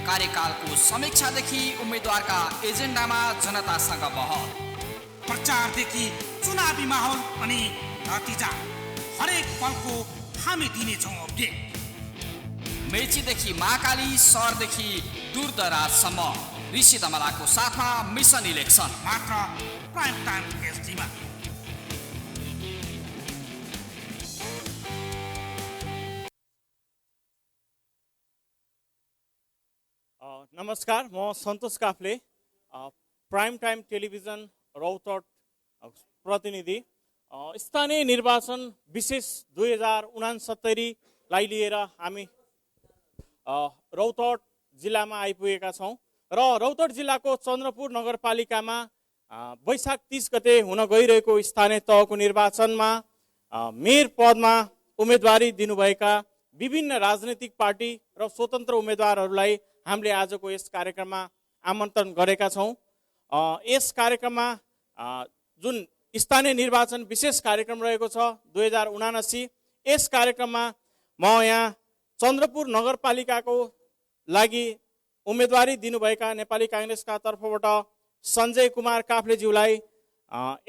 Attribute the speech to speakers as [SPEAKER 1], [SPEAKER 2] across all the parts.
[SPEAKER 1] कार्यकालको समीक्षादेखि उम्मेद्वारका एजेन्डामा जनतासँग बहस,
[SPEAKER 2] प्रचारदेखि चुनावी माहौल अनि नतिजा हरेक पलको हामी दिनेछौँ अपडेट।
[SPEAKER 1] मेचीदेखि महाकाली, सहरदेखि दूरदराजसम्म ऋषि दमलाको साथमा मिसन इलेक्सन
[SPEAKER 2] मात्र प्राइम टाइम एसडीमा।
[SPEAKER 3] नमस्कार, म Santosh Kafle, prime time television Rautahat प्रतिनिधि। स्थानीय निर्वाचन विशेष 2069लाई लिएर हामी रौतहट जिल्लामा आइपुगेका छौँ र रौतहट जिल्लाको चन्द्रपुर नगरपालिकामा वैशाख 30 गते हुन गइरहेको स्थानीय तहको निर्वाचनमा मेयर पदमा उम्मेदवारी दिनुभएका विभिन्न राजनैतिक पार्टी र स्वतन्त्र उम्मेदवारहरूलाई हामीले आजको यस कार्यक्रममा आमन्त्रण गरेका छौँ। यस कार्यक्रममा जुन स्थानीय निर्वाचन विशेष कार्यक्रम रहेको छ 2079, यस कार्यक्रममा म यहाँ चन्द्रपुर नगरपालिकाको लागि उम्मेदवारी दिनुभएका नेपाली काङ्ग्रेसका तर्फबाट सञ्जय कुमार काफ्लेज्यूलाई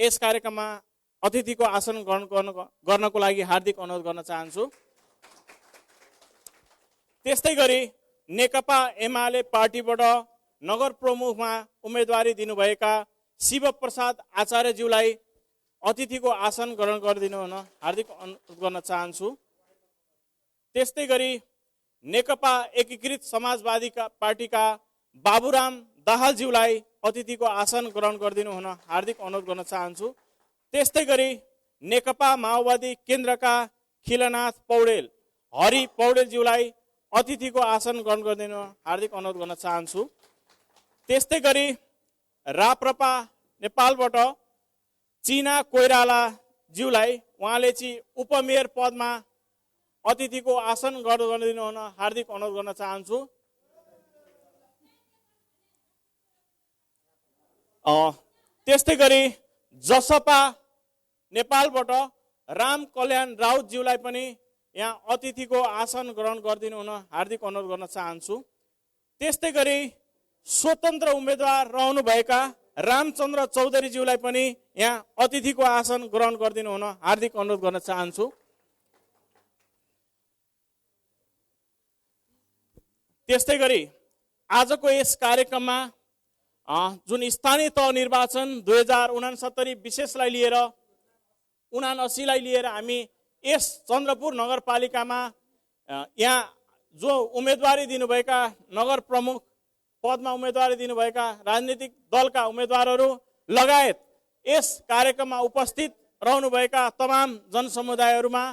[SPEAKER 3] यस कार्यक्रममा अतिथिको आसन गर्नको लागि हार्दिक अनुरोध गर्न चाहन्छु। त्यस्तै गरी नेकपा एमाले पार्टीबाट नगर प्रमुखमा उम्मेदवारी दिनुभएका शिव प्रसाद आचार्यज्यूलाई अतिथिको आसन ग्रहण गरिदिनु हुन हार्दिक अनुरोध गर्न चाहन्छु। त्यस्तै गरी नेकपा एकीकृत समाजवादी पार्टीका बाबुराम दाहालज्यूलाई अतिथिको आसन ग्रहण गरिदिनु हुन हार्दिक अनुरोध गर्न चाहन्छु। त्यस्तै गरी नेकपा माओवादी केन्द्रका खिलनाथ पौडेल, हरि पौडेलज्यूलाई अतिथिको आसन ग्रहण गरिदिनु हार्दिक अनुरोध गर्न चाहन्छु। त्यस्तै गरी राप्रपा नेपालबाट चिना कोइरालाज्यूलाई उहाँले चाहिँ उपमेयर पदमा अतिथिको आसन ग्रहण गरिदिनु हुन हार्दिक अनुरोध गर्न चाहन्छु। त्यस्तै गरी जसपा नेपालबाट राम कल्याण राउतज्यूलाई पनि यहाँ अतिथिको आसन ग्रहण गरिदिनु हुन हार्दिक अनुरोध गर्न चाहन्छु। त्यस्तै गरी स्वतन्त्र उम्मेदवार रहनुभएका रामचन्द्र चौधरीज्यूलाई पनि यहाँ अतिथिको आसन ग्रहण गरिदिनु हुन हार्दिक अनुरोध गर्न चाहन्छु। त्यस्तै गरी आजको यस कार्यक्रममा जुन स्थानीय तह निर्वाचन 2069 विशेषलाई लिएर 79लाई लिएर हामी यस चन्द्रपुर नगरपालिकामा यहाँ जो उम्मेदवारी दिनुभएका नगर प्रमुख पदमा उम्मेदवारी दिनुभएका राजनीतिक दलका उम्मेदवारहरू लगायत यस कार्यक्रममा उपस्थित रहनुभएका तमाम जनसमुदायहरूमा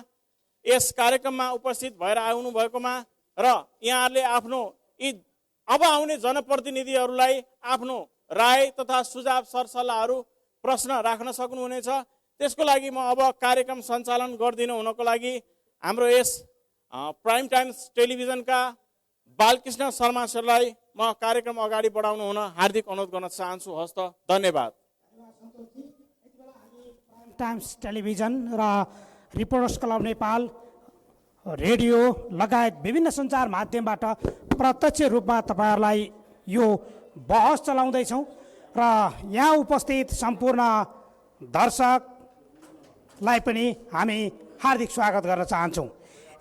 [SPEAKER 3] यस कार्यक्रममा उपस्थित भएर आउनु भएकोमा र यहाँहरूले आफ्नो यी अब आउने जनप्रतिनिधिहरूलाई आफ्नो राय तथा सुझाव सरसल्लाहहरू प्रश्न राख्न सक्नुहुनेछ। त्यसको लागि म अब कार्यक्रम सञ्चालन गरिदिनु हुनको लागि हाम्रो यस प्राइम टाइम्स टेलिभिजनका बालकृष्ण शर्मा सरलाई म कार्यक्रम अगाडि बढाउनु हुन हार्दिक अनुरोध गर्न चाहन्छु। हस्त, धन्यवाद।
[SPEAKER 4] टाइम्स टेलिभिजन र रिपोर्टर्स क्लब नेपाल रेडियो लगायत विभिन्न सञ्चार माध्यमबाट प्रत्यक्ष रूपमा तपाईँहरूलाई यो बहस चलाउँदैछौँ र यहाँ उपस्थित सम्पूर्ण दर्शकलाई पनि हामी हार्दिक स्वागत गर्न चाहन्छौँ।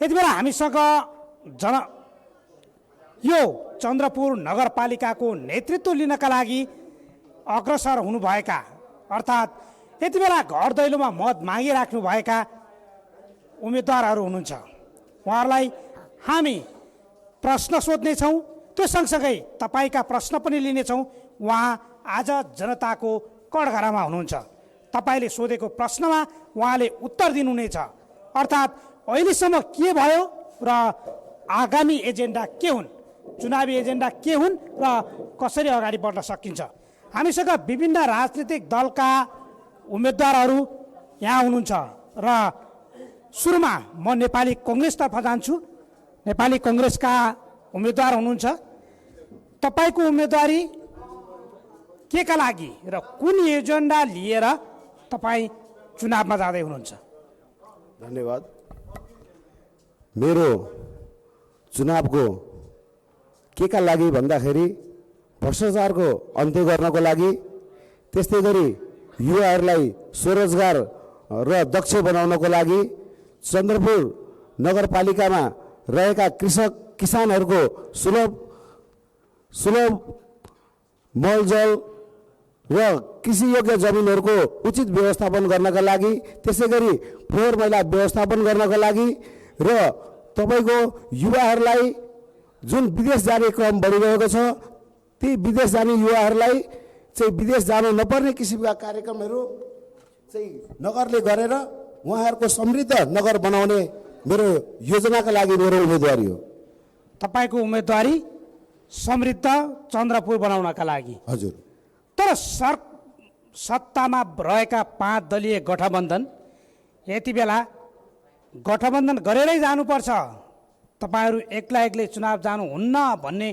[SPEAKER 4] यति बेला हामीसँग यो चन्द्रपुर नगरपालिकाको नेतृत्व लिनका लागि अग्रसर हुनुभएका अर्थात् यति बेला घर दैलोमा मत मागिराख्नुभएका उम्मेदवारहरू हुनुहुन्छ। उहाँहरूलाई हामी प्रश्न सोध्नेछौँ, त्यो सँगसँगै तपाईँका प्रश्न पनि लिनेछौँ। उहाँ आज जनताको कठघरामा हुनुहुन्छ। तपाईँले सोधेको प्रश्नमा उहाँले उत्तर दिनुहुनेछ, अर्थात् अहिलेसम्म के भयो र आगामी एजेन्डा के हुन्, चुनावी एजेन्डा के हुन् र कसरी अगाडि बढ्न सकिन्छ। हामीसँग विभिन्न राजनीतिक दलका उम्मेदवारहरू यहाँ हुनुहुन्छ र सुरुमा म नेपाली कङ्ग्रेसतर्फ जान्छु। नेपाली कङ्ग्रेसका उम्मेदवार हुनुहुन्छ। तपाईँको उम्मेदवारी के का लागि र कुन एजेन्डा लिएर तपाईँ चुनावमा जाँदै हुनुहुन्छ?
[SPEAKER 5] धन्यवाद। मेरो चुनावको के का लागि भन्दाखेरि भ्रष्टाचारको अन्त्य गर्नको लागि, त्यस्तै गरी युवाहरूलाई स्वरोजगार र दक्ष बनाउनको लागि चन्द्रपुर नगरपालिकामा रहेका किसानहरूको सुलभ मलजल र कृषियोग्य जमिनहरूको उचित व्यवस्थापन गर्नका लागि, त्यसै गरी फोहोर मैला व्यवस्थापन गर्नका लागि र तपाईँको युवाहरूलाई जुन विदेश जाने क्रम बढिरहेको छ, ती विदेश जाने युवाहरूलाई चाहिँ विदेश जानु नपर्ने किसिमका कार्यक्रमहरू चाहिँ नगरले गरेर उहाँहरूको समृद्ध नगर बनाउने मेरो योजनाका लागि मेरो उम्मेदवारी हो।
[SPEAKER 4] तपाईँको उम्मेदवारी समृद्ध चन्द्रपुर बनाउनका लागि।
[SPEAKER 5] हजुर।
[SPEAKER 4] तर सत्तामा रहेका 5 दलीय गठबन्धन यति बेला गठबन्धन गरेरै जानुपर्छ, तपाईँहरू एक्लै चुनाव जानुहुन्न भन्ने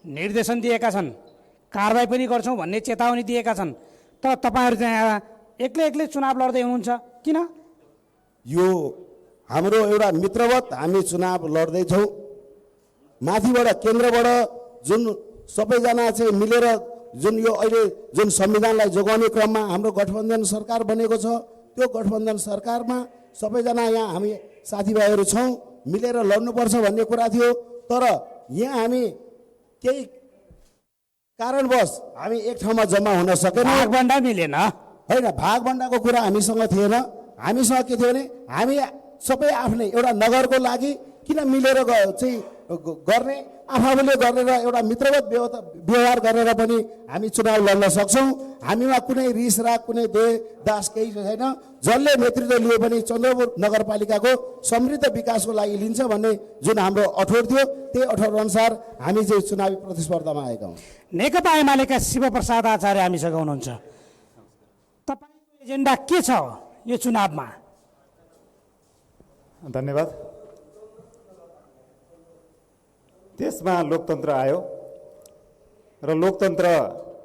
[SPEAKER 4] निर्देशन दिएका छन्, कारबाही पनि गर्छौँ भन्ने चेतावनी दिएका छन्। तर तपाईँहरू चाहिँ एक्लै चुनाव लड्दै हुनुहुन्छ, किन?
[SPEAKER 5] यो हाम्रो एउटा मित्रवत हामी चुनाव लड्दैछौँ। माथिबाट केन्द्रबाट जुन सबैजना चाहिँ मिलेर जुन यो अहिले जुन संविधानलाई जोगाउने क्रममा हाम्रो गठबन्धन सरकार बनेको छ, त्यो गठबन्धन सरकारमा सबैजना यहाँ हामी साथीभाइहरू छौँ, मिलेर लड्नुपर्छ भन्ने कुरा थियो। तर यहाँ हामी केही कारणवश हामी एक ठाउँमा जम्मा हुन सकेनौँ।
[SPEAKER 4] भागभण्डा मिलेन
[SPEAKER 5] होइन, भागभण्डाको कुरा हामीसँग थिएन। हामीसँग के थियो भने हामी सबै आफ्नै एउटा नगरको लागि किन मिलेर चाहिँ गर्ने, आफूले गरेर एउटा मित्रवत व्यवहार गरेर पनि हामी चुनाव लड्न सक्छौँ। हामीमा कुनै रिस राग, कुनै देह दास केही छैन। जसले नेतृत्व लिए पनि चन्द्रपुर नगरपालिकाको समृद्ध विकासको लागि लिन्छ भन्ने जुन हाम्रो अठोट थियो, त्यही अठोट अनुसार हामी चाहिँ चुनावी प्रतिस्पर्धामा आएका हौँ।
[SPEAKER 4] नेकपा एमालेका शिवप्रसाद आचार्य हामीसँग हुनुहुन्छ। तपाईँको एजेन्डा के छ यो चुनावमा?
[SPEAKER 6] धन्यवाद। देशमा लोकतन्त्र आयो र लोकतन्त्रको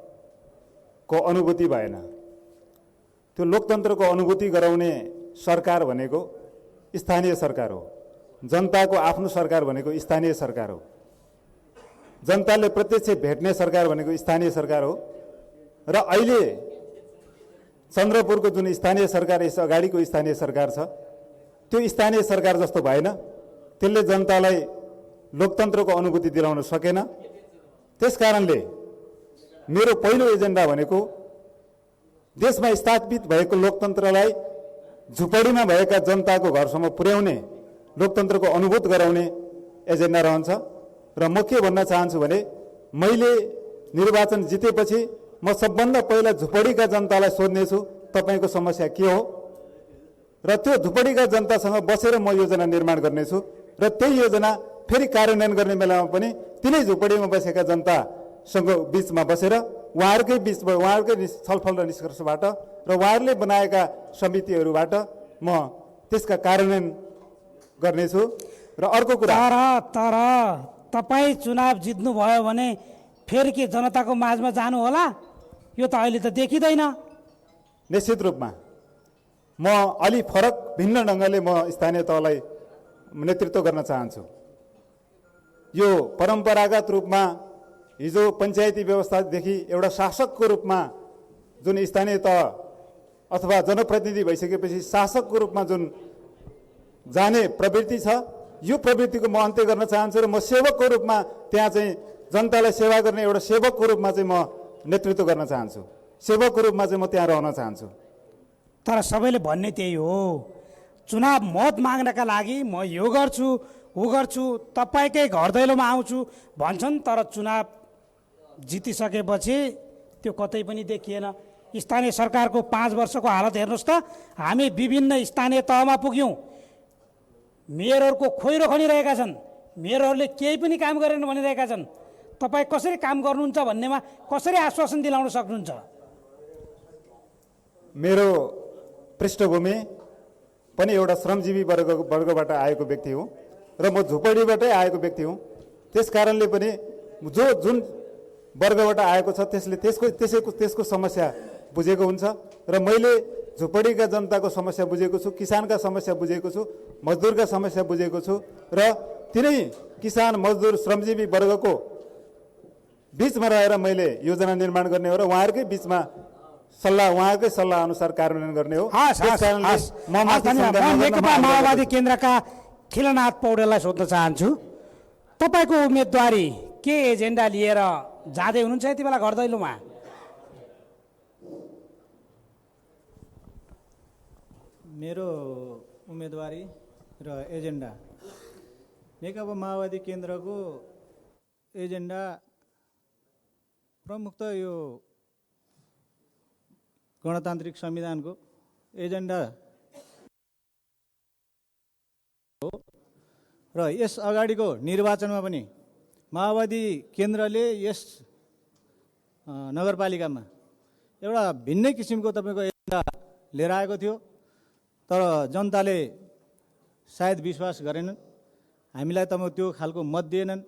[SPEAKER 6] अनुभूति भएन। त्यो लोकतन्त्रको अनुभूति गराउने सरकार भनेको स्थानीय सरकार हो। जनताको आफ्नो सरकार भनेको स्थानीय सरकार हो। जनताले प्रत्यक्ष भेट्ने सरकार भनेको स्थानीय सरकार हो। र अहिले चन्द्रपुरको जुन स्थानीय सरकार, यस अगाडिको स्थानीय सरकार छ, त्यो स्थानीय सरकार जस्तो भएन। त्यसले जनतालाई लोकतन्त्रको अनुभूति दिलाउन सकेन। त्यसकारणले मेरो पहिलो एजेन्डा भनेको देशमा स्थापित भएको लोकतन्त्रलाई झुपडीमा भएका जनताको घरसम्म पुर्याउने, लोकतन्त्रको अनुभूत गराउने एजेन्डा रहन्छ। र म के भन्न चाहन्छु भने, मैले निर्वाचन जितेपछि म सबभन्दा पहिला झुपडीका जनतालाई सोध्नेछु तपाईँको समस्या के हो, र त्यो झुपडीका जनतासँग बसेर म योजना निर्माण गर्नेछु। र त्यही योजना फेरि कार्यान्वयन गर्ने बेलामा पनि तिनै झुपडीमा बसेका जनतासँग बिचमा बसेर उहाँहरूकै बिचमा उहाँहरूकै छलफल र निष्कर्षबाट र उहाँहरूले बनाएका समितिहरूबाट म त्यसका कार्यान्वयन गर्नेछु। र अर्को कुरा,
[SPEAKER 4] तर तपाईँ चुनाव जित्नुभयो भने फेरि के जनताको माझमा जानु होला? यो त अहिले त देखिँदैन।
[SPEAKER 6] निश्चित रूपमा म अलि फरक भिन्न ढङ्गले म स्थानीय तहलाई नेतृत्व गर्न चाहन्छु। यो परम्परागत रूपमा हिजो पञ्चायती व्यवस्थादेखि एउटा शासकको रूपमा जुन स्थानीय तह अथवा जनप्रतिनिधि भइसकेपछि शासकको रूपमा जुन जाने प्रवृत्ति छ, यो प्रवृत्तिको म अन्त्य गर्न चाहन्छु। र म सेवकको रूपमा त्यहाँ चाहिँ जनतालाई सेवा गर्ने एउटा सेवकको रूपमा चाहिँ म नेतृत्व गर्न चाहन्छु। सेवकको रूपमा चाहिँ म त्यहाँ रहन चाहन्छु।
[SPEAKER 4] तर सबैले भन्ने त्यही हो, चुनाव मत माग्नका लागि म यो गर्छु ऊ गर्छु, तपाईँकै घर दैलोमा आउँछु भन्छन्। तर चुनाव जितिसकेपछि त्यो कतै पनि देखिएन। स्थानीय सरकारको 5 वर्षको हालत हेर्नुहोस् त। हामी विभिन्न स्थानीय तहमा पुग्यौँ, मेयरहरूको खोइरो खनिरहेका छन्, मेयरहरूले केही पनि काम गरेन भनिरहेका छन्। तपाईँ कसरी काम गर्नुहुन्छ भन्नेमा कसरी आश्वासन दिलाउन सक्नुहुन्छ?
[SPEAKER 6] मेरो पृष्ठभूमि पनि एउटा श्रमजीवी वर्गबाट आएको व्यक्ति हुँ र म झुपडीबाटै आएको व्यक्ति हुँ। त्यस कारणले पनि जुन वर्गबाट आएको छ त्यसले त्यसको समस्या बुझेको हुन्छ। र मैले झुपडीका जनताको समस्या बुझेको छु, किसानका समस्या बुझेको छु, मजदुरका समस्या बुझेको छु। र तिनै किसान, मजदुर, श्रमजीवी वर्गको बिचमा रहेर मैले योजना निर्माण गर्ने हो र उहाँहरूकै बिचमा उहाँकै सल्लाह अनुसार कार्यान्वयन गर्ने हो।
[SPEAKER 4] हस्
[SPEAKER 6] त्यस
[SPEAKER 4] हस्
[SPEAKER 6] कारणले
[SPEAKER 4] हस्
[SPEAKER 6] म माथि
[SPEAKER 4] धन्यवाद।
[SPEAKER 6] शङ्का
[SPEAKER 4] म
[SPEAKER 6] नगर्न
[SPEAKER 4] नेकपा
[SPEAKER 6] म
[SPEAKER 4] माओवादी केन्द्रका खिलनाथ पौडेललाई सोध्न चाहन्छु, तपाईँको उम्मेदवारी के एजेन्डा लिएर जाँदै हुनुहुन्छ यति बेला घर दैलोमा?
[SPEAKER 7] मेरो उम्मेदवारी र एजेन्डा नेकपा माओवादी केन्द्रको एजेन्डा प्रमुख त यो गणतान्त्रिक संविधानको एजेन्डा हो र यस अगाडिको निर्वाचनमा पनि माओवादी केन्द्रले यस नगरपालिकामा एउटा भिन्नै किसिमको तपाईँको एजेन्डा लिएर आएको थियो, तर जनताले सायद विश्वास गरेनन्, हामीलाई तपाईँ त्यो खालको मत दिएनन्,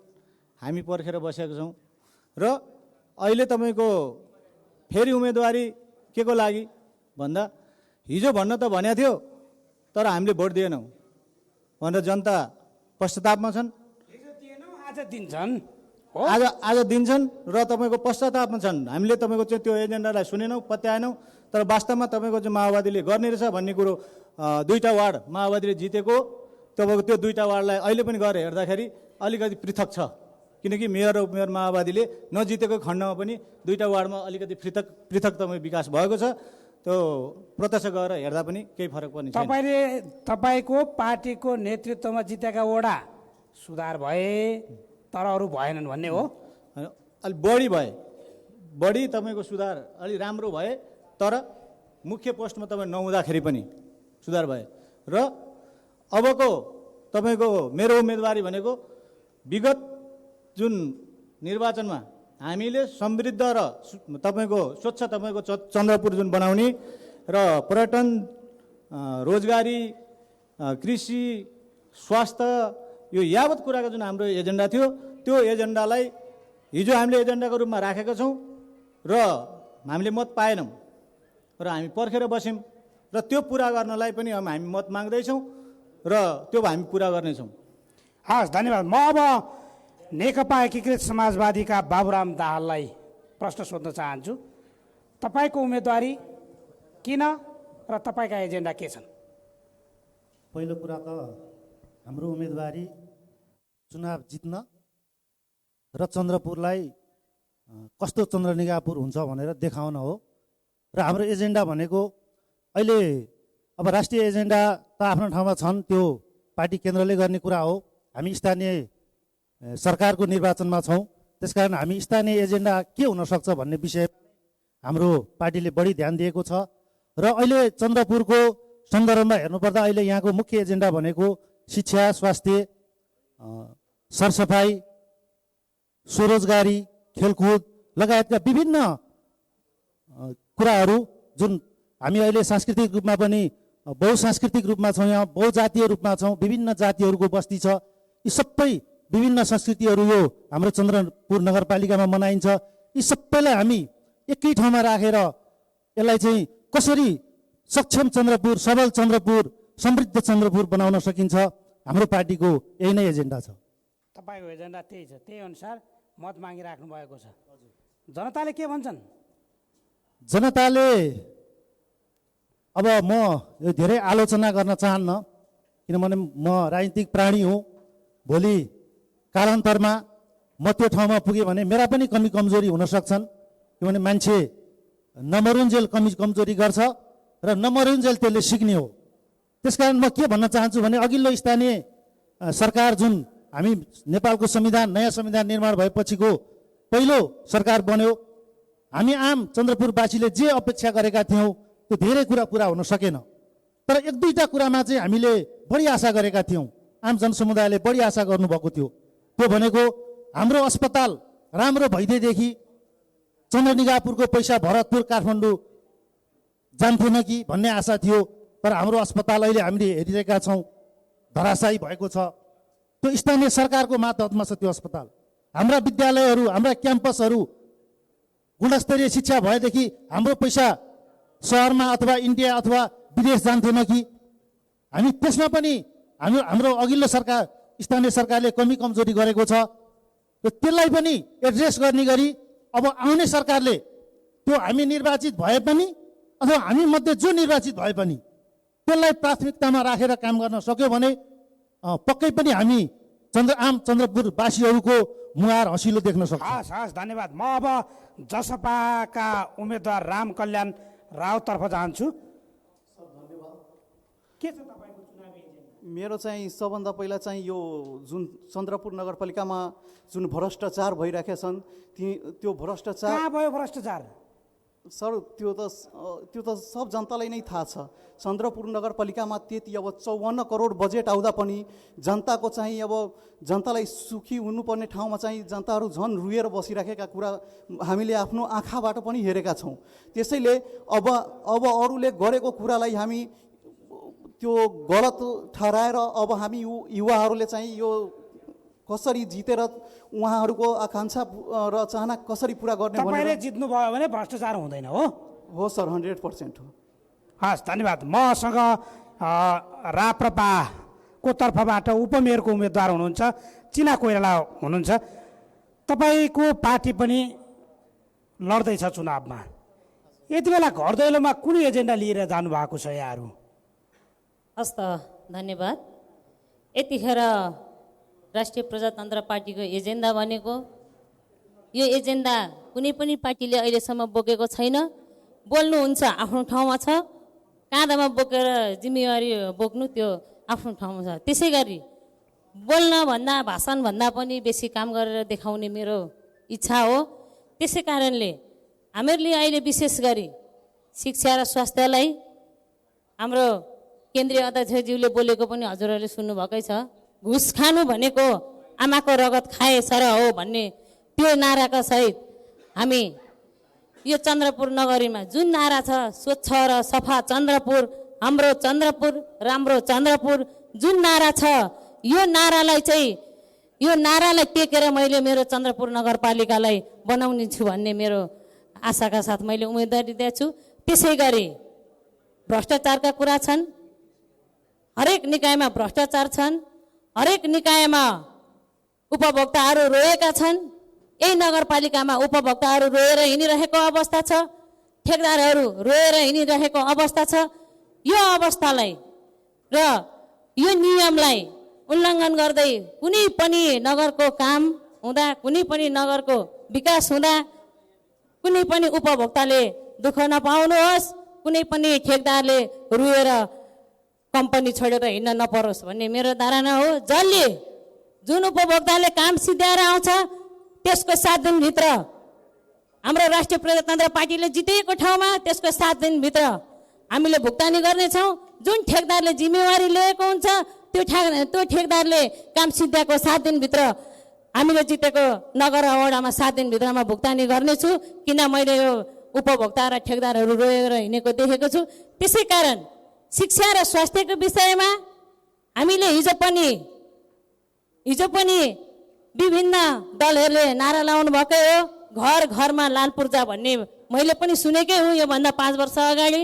[SPEAKER 7] हामी पर्खेर बसेका छौँ। र अहिले तपाईँको फेरि उम्मेदवारी के को लागि भन्दा हिजो भन्न त भनेको थियो तर हामीले भोट दिएनौँ भनेर जनता पश्चातापमा छन्।
[SPEAKER 4] आज दिन्छन्
[SPEAKER 7] आज दिन्छन् र तपाईँको पश्चातापमा छन्। हामीले तपाईँको चाहिँ त्यो एजेन्डालाई सुनेनौँ, पत्याएनौँ, तर वास्तवमा तपाईँको चाहिँ माओवादीले गर्ने रहेछ भन्ने कुरो दुईवटा वार्ड माओवादीले जितेको तपाईँको त्यो दुईवटा वार्डलाई अहिले पनि गएर हेर्दाखेरि अलिकति पृथक छ, किनकि मेयर र उपमेयर माओवादीले नजितेको खण्डमा पनि दुईवटा वार्डमा अलिकति पृथक तपाईँ विकास भएको छ। त्यो प्रत्यक्ष गएर हेर्दा पनि केही फरक पर्ने छैन।
[SPEAKER 4] तपाईँको पार्टीको नेतृत्वमा जितेका वडा सुधार भए तर अरू भएनन् भन्ने हो?
[SPEAKER 7] अलि बढी तपाईँको सुधार अलि राम्रो भए, तर मुख्य पोस्टमा तपाईँ नहुँदाखेरि पनि सुधार भए। र अबको तपाईँको मेरो उम्मेदवारी भनेको विगत जुन निर्वाचनमा हामीले समृद्ध र तपाईँको स्वच्छ तपाईँको चन्द्रपुर जुन बनाउने र पर्यटन, रोजगारी, कृषि, स्वास्थ्य, यो यावत कुराको जुन हाम्रो एजेन्डा थियो त्यो एजेन्डालाई हिजो हामीले एजेन्डाको रूपमा राखेका छौँ र हामीले मत पाएनौँ र हामी पर्खेर बस्यौँ र त्यो पुरा गर्नलाई पनि हामी मत माग्दैछौँ र त्यो हामी पुरा गर्नेछौँ।
[SPEAKER 4] हस् धन्यवाद। म अब नेकपा एकीकृत समाजवादीका बाबुराम दाहाललाई प्रश्न सोध्न चाहन्छु, तपाईँको उम्मेदवारी किन र तपाईँका एजेन्डा के छन्?
[SPEAKER 8] पहिलो कुरा त हाम्रो उम्मेदवारी चुनाव जित्न र चन्द्रपुरलाई कस्तो चन्द्रनिगापुर हुन्छ भनेर देखाउन हो। र हाम्रो एजेन्डा भनेको अहिले अब राष्ट्रिय एजेन्डा त आफ्नो ठाउँमा छन्, त्यो पार्टी केन्द्रले गर्ने कुरा हो। हामी स्थानीय सरकारको निर्वाचनमा छौँ, त्यसकारण हामी स्थानीय एजेन्डा के हुनसक्छ भन्ने विषय हाम्रो पार्टीले बढी ध्यान दिएको छ। र अहिले चन्द्रपुरको सन्दर्भमा हेर्नुपर्दा अहिले यहाँको मुख्य एजेन्डा भनेको शिक्षा, स्वास्थ्य, सरसफाइ, स्वरोजगारी, खेलकुद लगायतका विभिन्न कुराहरू जुन हामी अहिले सांस्कृतिक रूपमा पनि बहुसांस्कृतिक रूपमा छौँ, यहाँ बहुजातीय रूपमा छौँ, विभिन्न जातिहरूको बस्ती छ। यी सबै विभिन्न संस्कृतिहरू यो हाम्रो चन्द्रपुर नगरपालिकामा मनाइन्छ। यी सबैलाई हामी एकै ठाउँमा राखेर यसलाई चाहिँ कसरी सक्षम चन्द्रपुर, सबल चन्द्रपुर, समृद्ध चन्द्रपुर बनाउन सकिन्छ, हाम्रो पार्टीको यही नै एजेन्डा छ।
[SPEAKER 4] तपाईँको एजेन्डा त्यही छ, त्यही अनुसार मत मागिराख्नु भएको छ। जनताले के भन्छन्?
[SPEAKER 8] जनताले अब म यो धेरै आलोचना गर्न चाहन्न, किनभने म राजनीतिक प्राणी हुँ। भोलि कालान्तरमा म त्यो ठाउँमा पुगेँ भने मेरा पनि कमी कमजोरी हुन सक्छन्, किनभने मान्छे नमरुन्जेल कमजोरी गर्छ र नमरुन्जेल त्यसले सिक्ने हो। त्यसकारण म के भन्न चाहन्छु भने अघिल्लो स्थानीय सरकार जुन हामी नेपालको संविधान, नयाँ संविधान निर्माण भएपछिको पहिलो सरकार बन्यो, हामी आम चन्द्रपुरवासीले जे अपेक्षा गरेका थियौँ त्यो धेरै कुरा पुरा हुन सकेन। तर एक दुईवटा कुरामा चाहिँ हामीले बढी आशा गरेका थियौँ, आम जनसमुदायले बढी आशा गर्नुभएको थियो। त्यो भनेको हाम्रो अस्पताल राम्रो भइदिएदेखि चन्द्रनिगापुरको पैसा भरतपुर, काठमाडौँ जान्थेन कि भन्ने आशा थियो। तर हाम्रो अस्पताल अहिले हामीले हेरिरहेका छौँ धराशायी भएको छ। त्यो स्थानीय सरकारको मातहतमा छ त्यो अस्पताल। हाम्रा विद्यालयहरू, हाम्रा क्याम्पसहरू गुणस्तरीय शिक्षा भएदेखि हाम्रो पैसा सहरमा अथवा इन्डिया अथवा विदेश जान्थेन कि? हामी त्यसमा पनि हाम्रो अघिल्लो सरकार, स्थानीय सरकारले कमी कमजोरी गरेको छ। त्यसलाई पनि एड्रेस गर्ने गरी अब आउने सरकारले त्यो हामी निर्वाचित भए पनि अथवा हामी मध्ये जो निर्वाचित भए पनि त्यसलाई प्राथमिकतामा राखेर काम गर्न सक्यो भने पक्कै पनि हामी आम चन्द्रपुरवासीहरूको मुहार हँसिलो देख्न सक्छौँ।
[SPEAKER 4] हस् हस् धन्यवाद। म अब जसपाका उम्मेदवार राम कल्याण रावततर्फ जान्छु। के छ तपाईँको चुनावी एजेन्डा?
[SPEAKER 9] मेरो चाहिँ सबभन्दा पहिला चाहिँ यो जुन चन्द्रपुर नगरपालिकामा जुन भ्रष्टाचार भइरहेका छन् त्यो भ्रष्टाचार
[SPEAKER 4] कहाँ भयो भ्रष्टाचार?
[SPEAKER 9] सर त्यो त सब जनतालाई नै थाहा छ। चन्द्रपुर नगरपालिकामा त्यति अब 54 करोड बजेट आउँदा पनि जनताको चाहिँ अब जनतालाई सुखी हुनुपर्ने ठाउँमा चाहिँ जनताहरू झन् रुएर बसिराखेका कुरा हामीले आफ्नो आँखाबाट पनि हेरेका छौँ। त्यसैले अब अरूले गरेको कुरालाई हामी त्यो गलत ठहराएर अब हामी युवाहरूले चाहिँ यो कसरी जितेर उहाँहरूको आकाङ्क्षा र चाहना कसरी पुरा गर्ने
[SPEAKER 4] तपाईँले जित्नुभयो भने भ्रष्टाचार हुँदैन हो
[SPEAKER 9] सर 100% हो।
[SPEAKER 4] हस् धन्यवाद। मसँग राप्रपाको तर्फबाट उपमेयरको उम्मेदवार हुनुहुन्छ चिना कोइराला हुनुहुन्छ। तपाईँको पार्टी पनि लड्दैछ चुनावमा। यति बेला घर दैलोमा कुन एजेन्डा लिएर जानुभएको छ यहाँहरू?
[SPEAKER 10] हस् त धन्यवाद। यतिखेर राष्ट्रिय प्रजातन्त्र पार्टीको एजेन्डा भनेको यो एजेन्डा कुनै पनि पार्टीले अहिलेसम्म बोकेको छैन। बोल्नुहुन्छ आफ्नो ठाउँमा छ, काँधामा बोकेर जिम्मेवारी बोक्नु त्यो आफ्नो ठाउँमा छ। त्यसै गरी बोल्नभन्दा भाषणभन्दा पनि बेसी काम गरेर देखाउने मेरो इच्छा हो। त्यसै कारणले हामीहरूले अहिले विशेष गरी शिक्षा र स्वास्थ्यलाई हाम्रो केन्द्रीय अध्यक्षज्यूले बोलेको पनि हजुरहरूले सुन्नुभएकै छ। घुस खानु भनेको आमाको रगत खाए सर हो भन्ने त्यो नाराका सहित हामी यो चन्द्रपुर नगरीमा जुन नारा छ स्वच्छ र सफा चन्द्रपुर, हाम्रो चन्द्रपुर, राम्रो चन्द्रपुर जुन नारा छ यो नारालाई टेकेर मैले मेरो चन्द्रपुर नगरपालिकालाई बनाउने छु भन्ने मेरो आशाका साथ मैले उम्मेदवारी दिएको छु। त्यसै गरी भ्रष्टाचारका कुरा छन्, हरेक निकायमा भ्रष्टाचार छन्, हरेक निकायमा उपभोक्ताहरू रोएका छन्। यही नगरपालिकामा उपभोक्ताहरू रोएर हिँडिरहेको अवस्था छ, ठेकदारहरू रोएर हिँडिरहेको अवस्था छ। यो अवस्थालाई र यो नियमलाई उल्लङ्घन गर्दै कुनै पनि नगरको काम हुँदा, कुनै पनि नगरको विकास हुँदा कुनै पनि उपभोक्ताले दुःख नपाउनुहोस्, कुनै पनि ठेकदारले रोएर कम्पनी छोडेर हिँड्न नपरोस् भन्ने मेरो धारणा हो। जुन उपभोक्ताले काम सिद्ध्याएर आउँछ त्यसको 7 दिनभित्र हाम्रो राष्ट्रिय प्रजातन्त्र पार्टीले जितेको ठाउँमा त्यसको 7 दिनभित्र हामीले भुक्तानी गर्नेछौँ। जुन ठेकदारले जिम्मेवारी लिएको हुन्छ त्यो ठेकदारले काम सिद्ध्याएको 7 दिनभित्र हामीले जितेको नगर वडामा 7 दिनभित्रमा भुक्तानी गर्नेछु। किन मैले यो उपभोक्ता र ठेकदारहरू रोएर हिँडेको देखेको छु। त्यसै कारण शिक्षा र स्वास्थ्यको विषयमा हामीले हिजो पनि विभिन्न दलहरूले नारा लाउनु भएकै हो। घर घरमा लाल पूर्जा भन्ने मैले पनि सुनेकै हुँ। योभन्दा 5 वर्ष अगाडि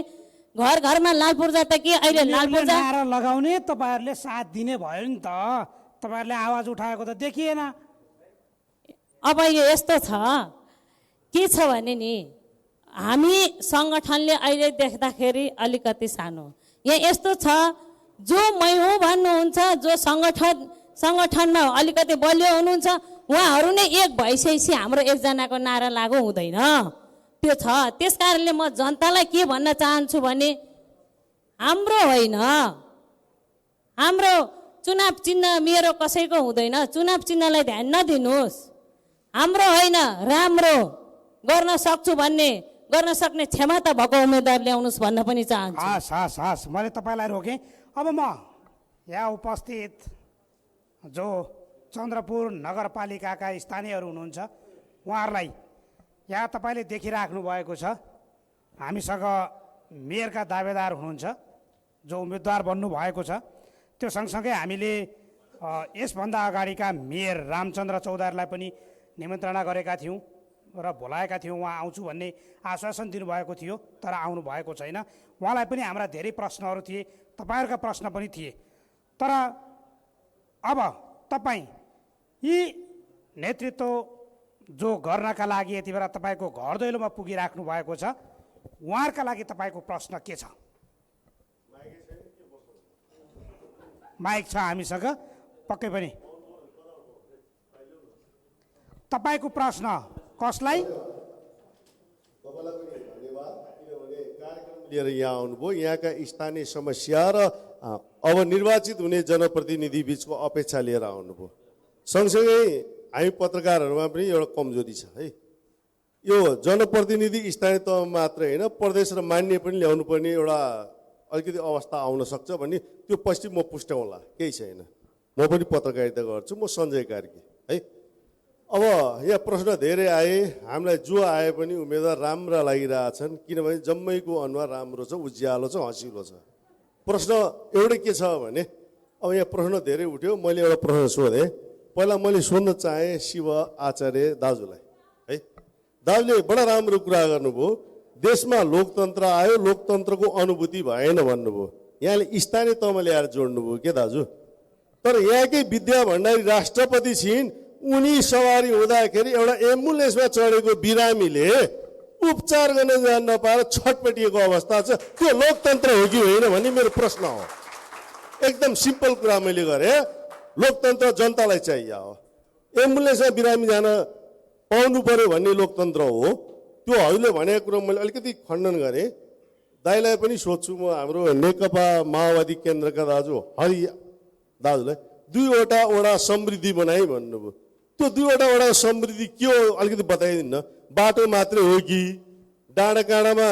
[SPEAKER 10] घर घरमा लाल पूर्जा त के अहिले लाल पूर्जा
[SPEAKER 4] नारा लगाउने तपाईँहरूले साथ दिने भयो नि त। तपाईँहरूले आवाज उठाएको त देखिएन।
[SPEAKER 10] अब यो यस्तो छ, के छ भने नि हामी सङ्गठनले अहिले देख्दाखेरि अलिकति सानो। यहाँ यस्तो छ, जो मै हुँ भन्नुहुन्छ, जो सङ्गठनमा अलिकति बलियो हुनुहुन्छ उहाँहरू नै एक भइसकेपछि हाम्रो एकजनाको नारा लागु हुँदैन। त्यो छ। त्यस कारणले म जनतालाई के भन्न चाहन्छु भने हाम्रो होइन, हाम्रो चुनाव चिन्ह मेरो कसैको हुँदैन। चुनाव चिन्हलाई ध्यान नदिनुहोस्। हाम्रो होइन, राम्रो गर्न सक्छु भन्ने, गर्न सक्ने क्षमता भएको उम्मेदवार ल्याउनुहोस् भन्न पनि चाहन्छु।
[SPEAKER 4] हस् मैले तपाईँलाई रोकेँ। अब म यहाँ उपस्थित जो चन्द्रपुर नगरपालिकाका स्थानीयहरू हुनुहुन्छ उहाँहरूलाई यहाँ तपाईँले देखिराख्नु भएको छ। हामीसँग मेयरका दावेदार हुनुहुन्छ जो उम्मेदवार बन्नुभएको छ। त्यो सँगसँगै हामीले यसभन्दा अगाडिका मेयर रामचन्द्र चौधरीलाई पनि निमन्त्रणा गरेका थियौँ र बोलाएका थियौँ। उहाँ आउँछु भन्ने आश्वासन दिनुभएको थियो, तर आउनु भएको छैन। उहाँलाई पनि हाम्रा धेरै प्रश्नहरू थिए, तपाईँहरूका प्रश्न पनि थिए। तर अब तपाईँ यी नेतृत्व जो गर्नका लागि यति बेला तपाईँको घर दैलोमा पुगिराख्नु भएको छ, उहाँहरूका लागि तपाईँको प्रश्न के छ? माइक छ हामीसँग पक्कै पनि। तपाईँको प्रश्न कसलाई?
[SPEAKER 11] लिएर यहाँ आउनुभयो। यहाँका स्थानीय समस्या र अब निर्वाचित हुने जनप्रतिनिधि बिचको अपेक्षा लिएर आउनुभयो। सँगसँगै हामी पत्रकारहरूमा पनि एउटा कमजोरी छ है, यो जनप्रतिनिधि स्थानीय तहमा मात्र होइन प्रदेश र मान्य पनि ल्याउनु पर्ने एउटा अलिकति अवस्था आउन सक्छ भन्ने त्यो पछि म पुष्टाउँला, केही छैन। म पनि पत्रकारिता गर्छु, म सञ्जय कार्की है। अब यहाँ प्रश्न धेरै आए, हामीलाई जो आए पनि उम्मेदवार राम्रा लागिरहेछन्, किनभने जम्मैको अनुहार राम्रो छ, उज्यालो छ, हँसिलो छ। प्रश्न एउटै के छ भने अब यहाँ प्रश्न धेरै उठ्यो, मैले एउटा प्रश्न सोधेँ। पहिला मैले सोध्न चाहेँ शिव आचार्य दाजुलाई है, दाजुले बडा राम्रो कुरा गर्नुभयो, देशमा लोकतन्त्र आयो, लोकतन्त्रको अनुभूति भएन भन्नुभयो। यहाँले स्थानीय तहमा ल्याएर जोड्नुभयो के दाजु? तर यहाँकै विद्या भण्डारी राष्ट्रपति छिन्, उनी सवारी हुँदाखेरि एउटा एम्बुलेन्समा चढेको बिरामीले उपचार गर्न जान नपाएर छटपटिएको अवस्था छ। त्यो लोकतन्त्र हो कि होइन भन्ने मेरो प्रश्न हो। एकदम सिम्पल कुरा मैले गरेँ, लोकतन्त्र जनतालाई चाहिए हो। एम्बुलेन्समा बिरामी जान पाउनु पर्यो भन्ने लोकतन्त्र हो। त्यो हजुरले भनेको कुरो मैले अलिकति खण्डन गरेँ। दाइलाई पनि सोध्छु म, हाम्रो नेकपा माओवादी केन्द्रका दाजु हरि दाजुलाई 2वटा वडा समृद्धि बनाइ भन्नुभयो। त्यो 2वटा वडा समृद्धि के हो अलिकति बताइदिन्न। बाटो मात्रै हो कि, डाँडा काँडामा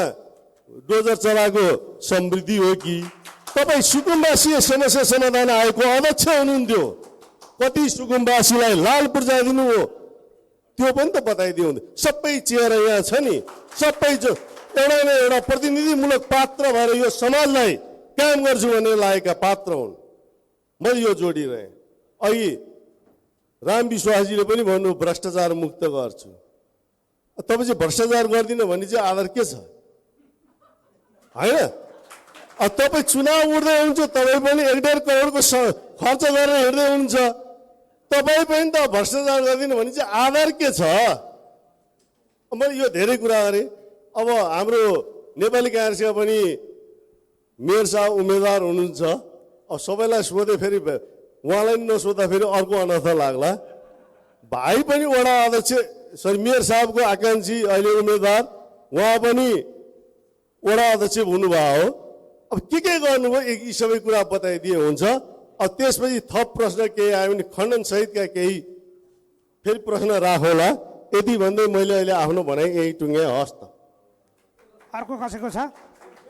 [SPEAKER 11] डोजर चलाएको समृद्धि हो कि? तपाईँ सुकुम्बासी समस्या समाधान आयोगको अध्यक्ष हुनुहुन्थ्यो, कति सुकुम्बासीलाई लाल पूर्जा दिनु हो त्यो पनि त बताइदिनु। सबै चेहरा यहाँ छ नि, सबै एउटा न एउटा प्रतिनिधिमूलक पात्र भएर यो समाजलाई काम गर्छु भन्ने लागेका पात्र हुन्। मैले यो जोडिरहेँ। अघि राम विश्वासजीले पनि भन्नु भ्रष्टाचार मुक्त गर्छु। तपाईँ चाहिँ भ्रष्टाचार गर्दिनँ भन्ने चाहिँ आधार के छ होइन? तपाईँ चुनाव उठ्दै हुनुहुन्छ, तपाईँ पनि 1.5 करोडको खर्च गरेर हिँड्दै हुनुहुन्छ, तपाईँ पनि त भ्रष्टाचार गर्दिनँ भन्ने चाहिँ आधार के छ? मैले यो धेरै कुरा गरेँ। अब हाम्रो नेपाली काङ्ग्रेसका पनि मेयर साहब उम्मेदवार हुनुहुन्छ। अब सबैलाई सोधे फेरि उहाँलाई नसोद्दा फेरि अर्को अनर्थ लाग्ला। भाइ पनि वडा अध्यक्ष मेयर साहबको आकाङ्क्षी अहिले उम्मेदवार, उहाँ पनि वडा अध्यक्ष हुनुभयो हो। अब के गर्नुभयो यी सबै कुरा बताइदिए हुन्छ। अब त्यसपछि थप प्रश्न केही आयो भने खण्डन सहितका केही फेरि प्रश्न राखौँला। यति भन्दै मैले अहिले आफ्नो भनाइ यही टुङ्गे। हस् त।
[SPEAKER 4] अर्को कसैको छ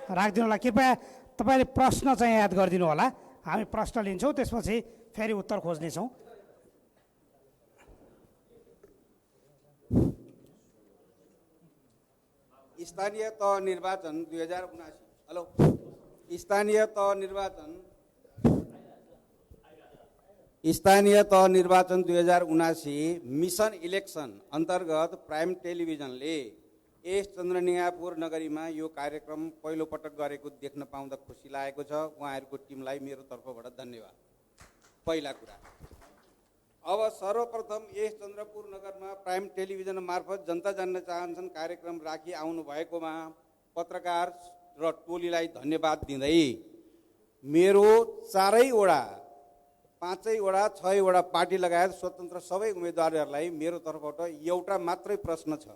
[SPEAKER 4] राखिदिनु होला। कृपया तपाईँले प्रश्न चाहिँ याद गरिदिनु होला। हामी प्रश्न लिन्छौँ, त्यसपछि फेरि उत्तर खोज्नेछौँ।
[SPEAKER 12] स्थानीय तह निर्वाचन 2079। हेलो, स्थानीय तह निर्वाचन 2079 मिसन इलेक्सन अन्तर्गत प्राइम टेलिभिजनले यस चन्द्रनिगापुर नगरीमा यो कार्यक्रम पहिलोपटक गरेको देख्न पाउँदा खुसी लागेको छ। उहाँहरूको टिमलाई मेरो तर्फबाट धन्यवाद। पहिला कुरा। अब सर्वप्रथम यस चन्द्रपुर नगरमा प्राइम टेलिभिजन मार्फत जनता जान्न चाहन्छन् कार्यक्रम राखी आउनु भएकोमा पत्रकार र टोलीलाई धन्यवाद दिँदै मेरो 4वटा 5वटा 6वटा पार्टी लगायत स्वतन्त्र सबै उम्मेदवारहरूलाई मेरो तर्फबाट एउटा मात्रै प्रश्न छ।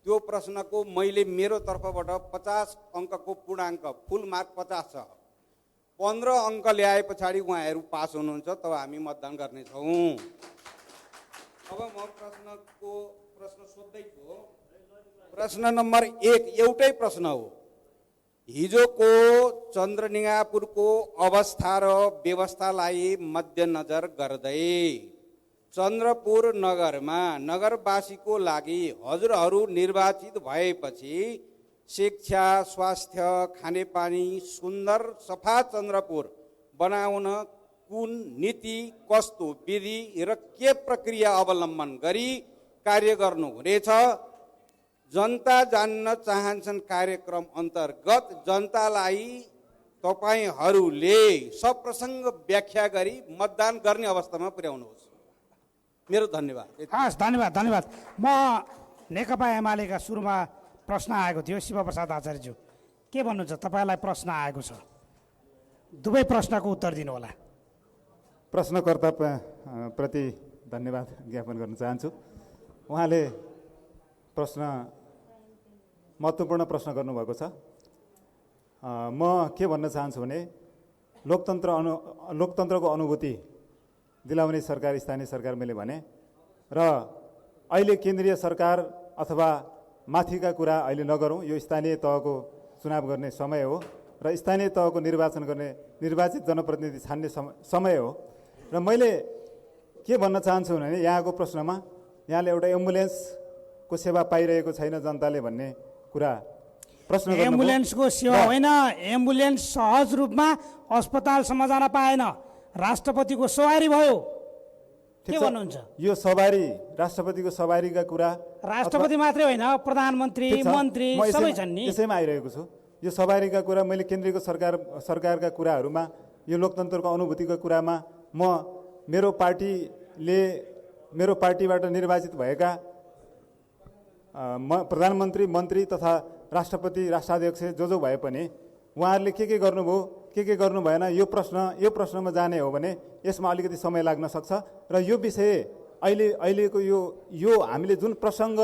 [SPEAKER 12] त्यो प्रश्नको मैले मेरो तर्फबाट 50 अङ्कको पूर्णाङ्क फुल मार्क 50 छ। 15 अङ्क ल्याए पछाडि उहाँहरू पास हुनुहुन्छ, तब हामी मतदान गर्नेछौँ। अब म प्रश्न सोध्दैछु। प्रश्न नम्बर 1 एउटै प्रश्न हो। हिजोको चन्द्रनिगापुरको अवस्था र व्यवस्थालाई मध्यनजर गर्दै चन्द्रपुर नगरमा नगरवासीको लागि हजुरहरू निर्वाचित भएपछि शिक्षा, स्वास्थ्य, खानेपानी, सुन्दर सफा चन्द्रपुर बनाउन कुन नीति, कस्तो विधि र के प्रक्रिया अवलम्बन गरी कार्य गर्नुहुनेछ? जनता जान्न चाहन्छन् कार्यक्रम अन्तर्गत जनतालाई तपाईँहरूले सप्रसङ्ग व्याख्या गरी मतदान गर्ने अवस्थामा पुर्याउनुहोस्। मेरो धन्यवाद।
[SPEAKER 4] हस्, धन्यवाद धन्यवाद। म नेकपा एमालेका सुरुमा प्रश्न आएको थियो, शिवप्रसाद आचार्यज्यू के भन्नुहुन्छ? तपाईँलाई प्रश्न आएको छ, दुवै प्रश्नको उत्तर दिनुहोला।
[SPEAKER 6] प्रश्नकर्ता प्रति धन्यवाद ज्ञापन गर्न चाहन्छु। उहाँले महत्त्वपूर्ण प्रश्न गर्नुभएको छ। म के भन्न चाहन्छु भने लोकतन्त्रको अनुभूति दिलाउने सरकार स्थानीय सरकार मैले भने, र अहिले केन्द्रीय सरकार अथवा माथिका कुरा अहिले नगरौँ। यो स्थानीय तहको चुनाव गर्ने समय हो र स्थानीय तहको निर्वाचन गर्ने निर्वाचित जनप्रतिनिधि छान्ने समय हो। र मैले के भन्न चाहन्छु भने यहाँको प्रश्नमा यहाँले एउटा एम्बुलेन्सको सेवा पाइरहेको छैन जनताले भन्ने कुरा प्रश्न गर्नुभयो।
[SPEAKER 4] एम्बुलेन्सको सेवा होइन, एम्बुलेन्स सहज रूपमा अस्पतालसम्म जान पाएन, राष्ट्रपतिको सवारी भयो। के भन्नुहुन्छ?
[SPEAKER 6] यो सवारी राष्ट्रपतिको सवारीका कुरा,
[SPEAKER 4] राष्ट्रपति मात्रै होइन, प्रधानमन्त्री मन्त्री सबै छन् नि।
[SPEAKER 6] त्यसैमा आइरहेको छु। यो सवारीका कुरा मैले केन्द्रीय सरकारका कुराहरूमा, यो लोकतन्त्रको अनुभूतिको कुरामा म मेरो पार्टीबाट निर्वाचित भएका प्रधानमन्त्री मन्त्री तथा राष्ट्रपति राष्ट्राध्यक्ष जो भए पनि उहाँहरूले के गर्नुभयो के गर्नु भएन यो प्रश्नमा जाने हो भने यसमा अलिकति समय लाग्न सक्छ। र यो विषय अहिलेको यो हामीले जुन प्रसङ्ग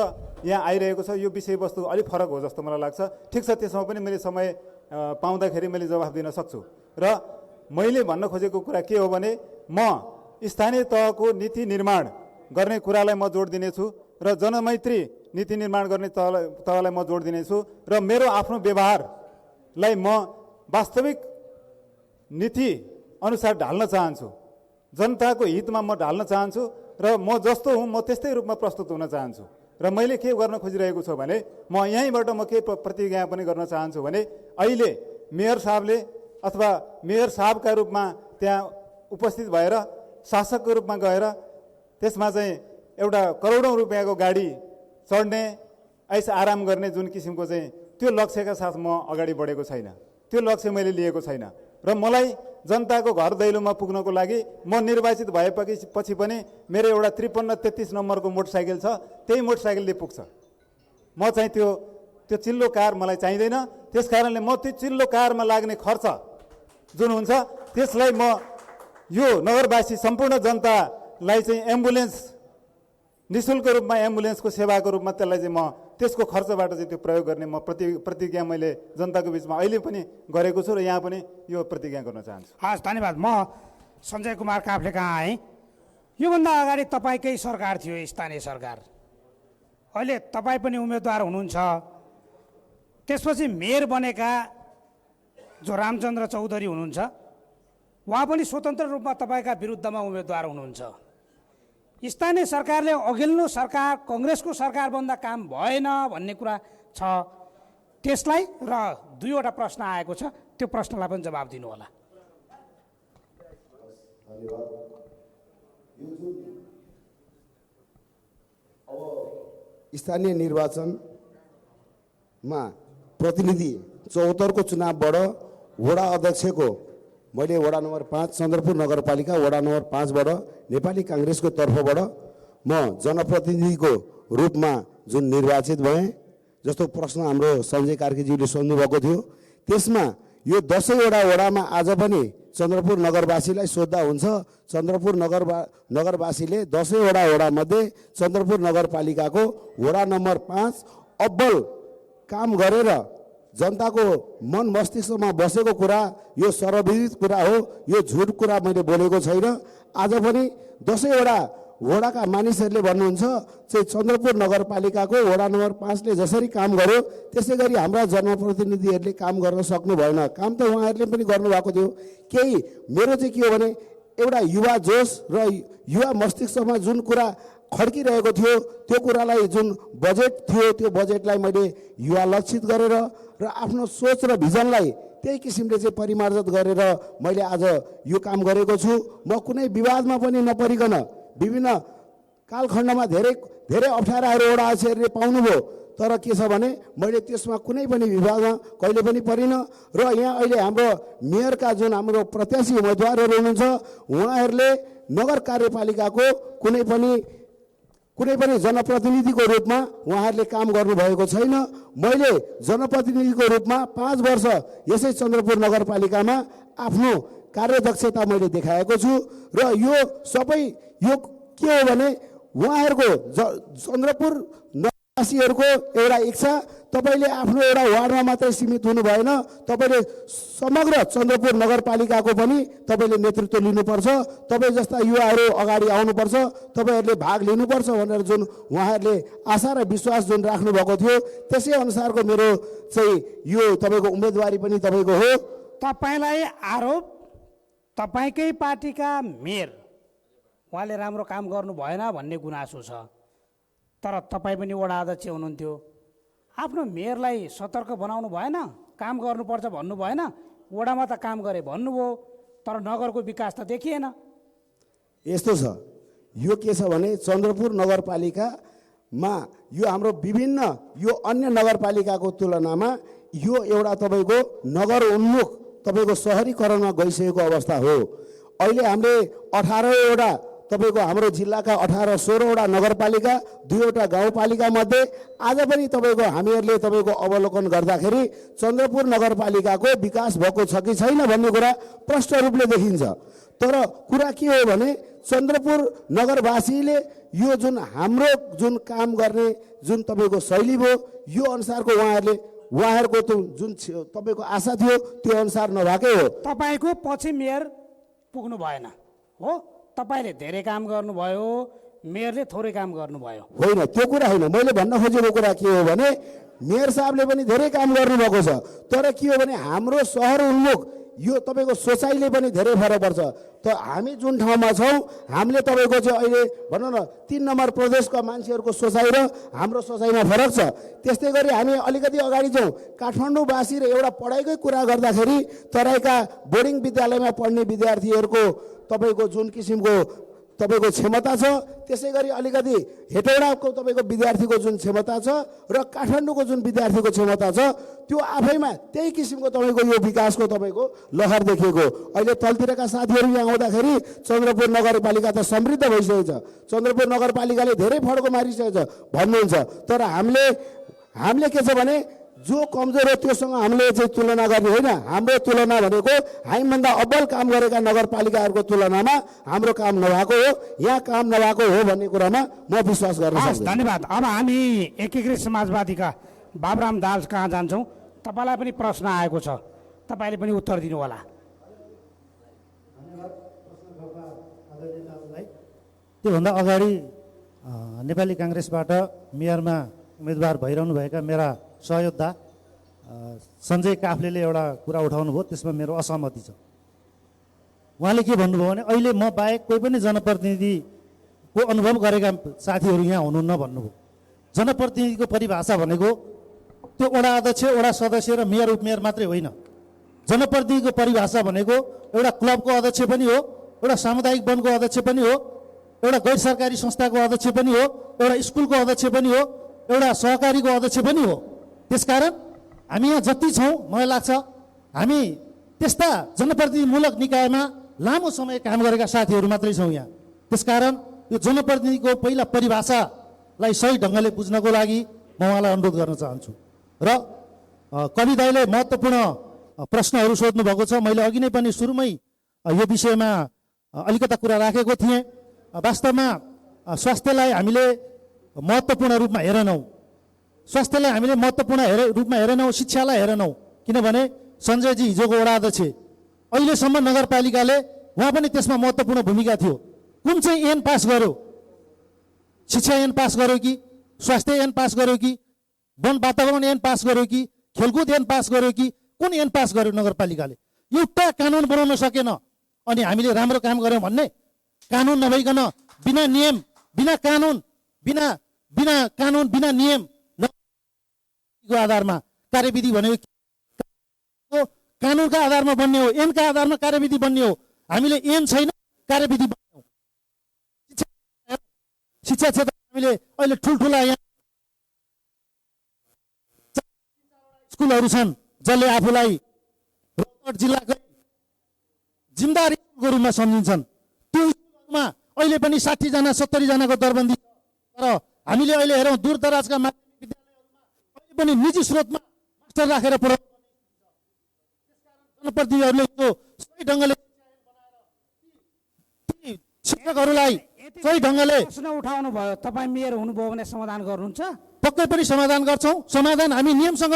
[SPEAKER 6] यहाँ आइरहेको छ यो विषयवस्तु अलिक फरक हो जस्तो मलाई लाग्छ। ठिक छ, त्यसमा पनि मैले समय पाउँदाखेरि मैले जवाफ दिन सक्छु। र मैले भन्न खोजेको कुरा के हो भने म स्थानीय तहको नीति निर्माण गर्ने कुरालाई म जोड दिनेछु र जनमैत्री नीति निर्माण गर्ने तहलाई म जोड दिनेछु र मेरो आफ्नो व्यवहारलाई म वास्तविक नीति अनुसार ढाल्न चाहन्छु, जनताको हितमा म ढाल्न चाहन्छु र म जस्तो हुँ म त्यस्तै रूपमा प्रस्तुत हुन चाहन्छु। र मैले के गर्न खोजिरहेको छु भने म यहीँबाट म के प्रतिज्ञा पनि गर्न चाहन्छु भने अहिले मेयर साहबले अथवा मेयर साहबका रूपमा त्यहाँ उपस्थित भएर शासकको रूपमा गएर त्यसमा चाहिँ एउटा करोडौँ रुपियाँको गाडी चढ्ने ऐस आराम गर्ने जुन किसिमको चाहिँ त्यो लक्ष्यका साथ म अगाडि बढेको छैन, त्यो लक्ष्य मैले लिएको छैन। र मलाई जनताको घर दैलोमा पुग्नको लागि म निर्वाचित भएपछि पनि मेरो एउटा 53-33 नम्बरको मोटरसाइकल छ, त्यही मोटरसाइकलले पुग्छ। म चाहिँ त्यो चिल्लो कार मलाई चाहिँदैन। त्यस कारणले म त्यो चिल्लो कारमा लाग्ने खर्च जुन हुन्छ त्यसलाई म यो नगरवासी सम्पूर्ण जनतालाई चाहिँ एम्बुलेन्स निःशुल्क रूपमा एम्बुलेन्सको सेवाको रूपमा त्यसलाई चाहिँ म त्यसको खर्चबाट चाहिँ त्यो प्रयोग गर्ने म प्रतिज्ञा मैले जनताको बिचमा अहिले पनि गरेको छु र यहाँ पनि यो प्रतिज्ञा गर्न चाहन्छु।
[SPEAKER 4] हस्, धन्यवाद। म सञ्जय कुमार काफ्ले कहाँ आएँ। योभन्दा अगाडि तपाईँकै सरकार थियो, स्थानीय सरकार। अहिले तपाईँ पनि उम्मेदवार हुनुहुन्छ। त्यसपछि मेयर बनेका जो रामचन्द्र चौधरी हुनुहुन्छ, उहाँ पनि स्वतन्त्र रूपमा तपाईँका विरुद्धमा उम्मेदवार हुनुहुन्छ। स्थानीय सरकारले अघिल्लो सरकार कङ्ग्रेसको सरकारभन्दा काम भएन भन्ने कुरा छ, त्यसलाई र दुईवटा प्रश्न आएको छ, त्यो प्रश्नलाई पनि जवाब दिनुहोला।
[SPEAKER 5] स्थानीय निर्वाचनमा प्रतिनिधि 74 को चुनावबाट वडा अध्यक्षको मैले वडा नम्बर 5 चन्द्रपुर नगरपालिका वडा नम्बर 5 बाट नेपाली काङ्ग्रेसको तर्फबाट म जनप्रतिनिधिको रूपमा जुन निर्वाचित भएँ, जस्तो प्रश्न हाम्रो सञ्जय कार्कीज्यूले सोध्नुभएको थियो, त्यसमा यो 10 वटा वडामा आज पनि चन्द्रपुर नगरवासीलाई सोद्धा हुन्छ। चन्द्रपुर नगरवासीले 10 वटा वडामध्ये चन्द्रपुर नगरपालिकाको वडा नम्बर 5 अब्बल काम गरेर जनताको मन मस्तिष्कमा बसेको कुरा यो सर्वविदित कुरा हो, यो झुट कुरा मैले बोलेको छैन। आज पनि 10 वडाका मानिसहरूले भन्नुहुन्छ चाहिँ चन्द्रपुर नगरपालिकाको वडा नम्बर 5 ले जसरी काम गर्यो त्यसै गरी हाम्रा जनप्रतिनिधिहरूले काम गर्न सक्नु भएन। काम त उहाँहरूले पनि गर्नुभएको थियो। केही मेरो चाहिँ के हो भने एउटा युवा जोस र युवा मस्तिष्कमा जुन कुरा खड्किरहेको थियो त्यो कुरालाई जुन बजेट थियो त्यो बजेटलाई मैले युवा लक्षित गरेर र आफ्नो सोच र भिजनलाई त्यही किसिमले चाहिँ परिमार्जित गरेर मैले आज यो काम गरेको छु। म कुनै विवादमा पनि नपरिकन विभिन्न कालखण्डमा धेरै धेरै अप्ठ्याराहरू वडावासीहरूले पाउनुभयो, तर के छ भने मैले त्यसमा कुनै पनि विभागमा कहिले पनि परिनँ। र यहाँ अहिले हाम्रो मेयरका जुन हाम्रो प्रत्याशी उम्मेदवारहरू हुनुहुन्छ उहाँहरूले नगर कार्यपालिकाको कुनै पनि जनप्रतिनिधिको रूपमा उहाँहरूले काम गर्नुभएको छैन। मैले जनप्रतिनिधिको रूपमा 5 वर्ष यसै चन्द्रपुर नगरपालिकामा आफ्नो कार्यदक्षता मैले देखाएको छु। र यो सबै यो के हो भने उहाँहरूको चन्द्रपुर नगरवासीहरूको एउटा इच्छा। तपाईँले आफ्नो एउटा वार्डमा मात्रै सीमित हुनु भएन, तपाईँले समग्र चन्द्रपुर नगरपालिकाको पनि तपाईँले नेतृत्व लिनुपर्छ। तपाईँ जस्ता युवाहरू अगाडि आउनुपर्छ, तपाईँहरूले भाग लिनुपर्छ भनेर जुन उहाँहरूले आशा र विश्वास जुन राख्नुभएको थियो त्यसै अनुसारको मेरो चाहिँ यो तपाईँको उम्मेदवारी पनि तपाईँको हो।
[SPEAKER 4] तपाईँलाई आरोप तपाईँकै पार्टीका मेयर उहाँले राम्रो काम गर्नु भएन भन्ने गुनासो छ, तर तपाईँ पनि वडा अध्यक्ष हुनुहुन्थ्यो, आफ्नो मेयरलाई सतर्क बनाउनु भएन, काम गर्नुपर्छ भन्नु भएन? वडामा त काम गरे भन्नुभयो, तर नगरको विकास त देखिएन।
[SPEAKER 5] यस्तो छ, यो के छ भने चन्द्रपुर नगरपालिकामा यो हाम्रो विभिन्न यो अन्य नगरपालिकाको तुलनामा यो एउटा तपाईँको नगर उन्मुख तपाईँको सहरीकरणमा गइसकेको अवस्था हो। अहिले हामीले 18वटा तपाईँको हाम्रो जिल्लाका 18-16वटा नगरपालिका 2वटा गाउँपालिका मध्ये आज पनि तपाईँको हामीहरूले तपाईँको अवलोकन गर्दाखेरि चन्द्रपुर नगरपालिकाको विकास भएको छ कि छैन भन्ने कुरा प्रष्ट रूपले देखिन्छ। तर कुरा के हो भने चन्द्रपुर नगरवासीले यो जुन हाम्रो जुन काम गर्ने जुन तपाईँको शैली भयो यो अनुसारको उहाँहरूको जुन तपाईँको आशा थियो त्यो अनुसार नभएकै हो।
[SPEAKER 4] तपाईँको पछि मेयर पुग्नु भएन हो, तपाईँले धेरै काम गर्नुभयो, मेयरले थोरै काम गर्नुभयो।
[SPEAKER 5] होइन, त्यो कुरा होइन। मैले भन्न खोजेको कुरा के हो भने मेयर साहबले पनि धेरै काम गर्नुभएको छ, तर के हो भने हाम्रो सहर उन्मुख यो तपाईँको सोचाइले पनि धेरै फरक पर्छ। त हामी जुन ठाउँमा छौँ हामीले तपाईँको चाहिँ अहिले भनौँ न 3 नम्बर प्रदेशका मान्छेहरूको सोचाइ र हाम्रो सोचाइमा फरक छ। त्यस्तै गरी हामी अलिकति अगाडि जाउँ, काठमाडौँवासी र एउटा पढाइकै कुरा गर्दाखेरि तराईका बोर्डिङ विद्यालयमा पढ्ने विद्यार्थीहरूको तपाईँको जुन किसिमको तपाईँको क्षमता छ, त्यसै गरी अलिकति हेटौडाको तपाईँको विद्यार्थीको जुन क्षमता छ र काठमाडौँको जुन विद्यार्थीको क्षमता छ त्यो आफैमा त्यही किसिमको तपाईँको यो विकासको तपाईँको लहर देखिएको। अहिले तलतिरका साथीहरू यहाँ आउँदाखेरि चन्द्रपुर नगरपालिका त समृद्ध भइसकेको छ, चन्द्रपुर नगरपालिकाले धेरै फड्को मारिसकेको छ भन्नुहुन्छ, तर हामीले के छ भने जो कमजोर हो त्योसँग हामीले चाहिँ तुलना गर्ने होइन। हाम्रो तुलना भनेको हामीभन्दा अब्बल काम गरेका नगरपालिकाहरूको तुलनामा हाम्रो काम नभएको हो, यहाँ काम नभएको हो भन्ने कुरामा म विश्वास गर्न सक्छु।
[SPEAKER 4] धन्यवाद। अब हामी एकीकृत समाजवादीका बाबुराम दास कहाँ जान्छौँ। तपाईँलाई पनि प्रश्न आएको छ, तपाईँले पनि उत्तर दिनु होला।
[SPEAKER 8] त्योभन्दा अगाडि नेपाली काङ्ग्रेसबाट मेयरमा उम्मेदवार भइरहनुभएका मेरा सहयोद्धा सञ्जय काफ्लेले एउटा कुरा उठाउनु भयो, त्यसमा मेरो असहमति छ। उहाँले के भन्नुभयो भने अहिले म बाहेक कोही पनि जनप्रतिनिधिको अनुभव गरेका साथीहरू यहाँ हुनुहुन्न भन्नुभयो। जनप्रतिनिधिको परिभाषा भनेको त्यो वडा अध्यक्ष, वडा सदस्य र मेयर उपमेयर मात्रै होइन। जनप्रतिनिधिको परिभाषा भनेको एउटा क्लबको अध्यक्ष पनि हो, एउटा सामुदायिक वनको अध्यक्ष पनि हो, एउटा गैर सरकारी संस्थाको अध्यक्ष पनि हो, एउटा स्कुलको अध्यक्ष पनि हो, एउटा सहकारीको अध्यक्ष पनि हो। त्यसकारण हामी यहाँ जति छौँ मलाई लाग्छ हामी त्यस्ता जनप्रतिनिधिमूलक निकायमा लामो समय काम गरेका साथीहरू मात्रै छौँ यहाँ। त्यसकारण यो जनप्रतिनिधिको पहिला परिभाषालाई सही ढङ्गले बुझ्नको लागि म उहाँलाई अनुरोध गर्न चाहन्छु। र कवि दाइले महत्त्वपूर्ण प्रश्नहरू सोध्नु भएको छ। मैले अघि नै पनि सुरुमै यो विषयमा अलिकता कुरा राखेको थिएँ। वास्तवमा स्वास्थ्यलाई हामीले महत्त्वपूर्ण रूपमा हेरेनौँ, स्वास्थ्यलाई हामीले महत्त्वपूर्ण रूपमा हेरेनौँ, शिक्षालाई हेरेनौँ। किनभने सञ्जयजी हिजोको वडा अध्यक्ष, अहिलेसम्म नगरपालिकाले उहाँ पनि त्यसमा महत्त्वपूर्ण भूमिका थियो। कुन चाहिँ ऐन पास गर्यो? शिक्षा ऐन पास गर्यो कि, स्वास्थ्य ऐन पास गर्यो कि, वन वातावरण ऐन पास गर्यो कि, खेलकुद ऐन पास गर्यो कि, कुन ऐन पास गर्यो नगरपालिकाले? एउटा कानुन बनाउन सकेन। अनि हामीले राम्रो काम गऱ्यौँ भन्ने कानुन नभइकन बिना नियम, बिना कानुन, बिना नियम को आधारमा कार्यविधि भनेको कानुनका आधारमा बन्ने हो, ऐनका आधारमा कार्यविधि बन्ने हो। हामीले ऐन छैन, कार्यविधि बन्यौँ। शिक्षा क्षेत्र हामीले अहिले ठुल्ठुला यहाँ स्कुलहरू छन् जसले आफूलाई रौतहट जिल्लाकै जिम्मेदार स्कुलको रूपमा सम्झिन्छन्। त्यो स्कुलहरूमा अहिले पनि 60 जना 70 जनाको दरबन्दी छ। तर हामीले अहिले हेरौँ दूरदराजका माध्यमिक विद्यालयहरूमा अहिले पनि निजी स्रोतमा मास्टर राखेर पढाउनु जनप्रतिनिधिहरूले यो सही ढङ्गले शिक्षकहरूलाई सही ढङ्गले
[SPEAKER 4] प्रश्न उठाउनु भयो, तपाईँ मेयर हुनुभयो भने समाधान गर्नुहुन्छ?
[SPEAKER 8] पक्कै पनि समाधान गर्छौँ। समाधान हामी नियमसँग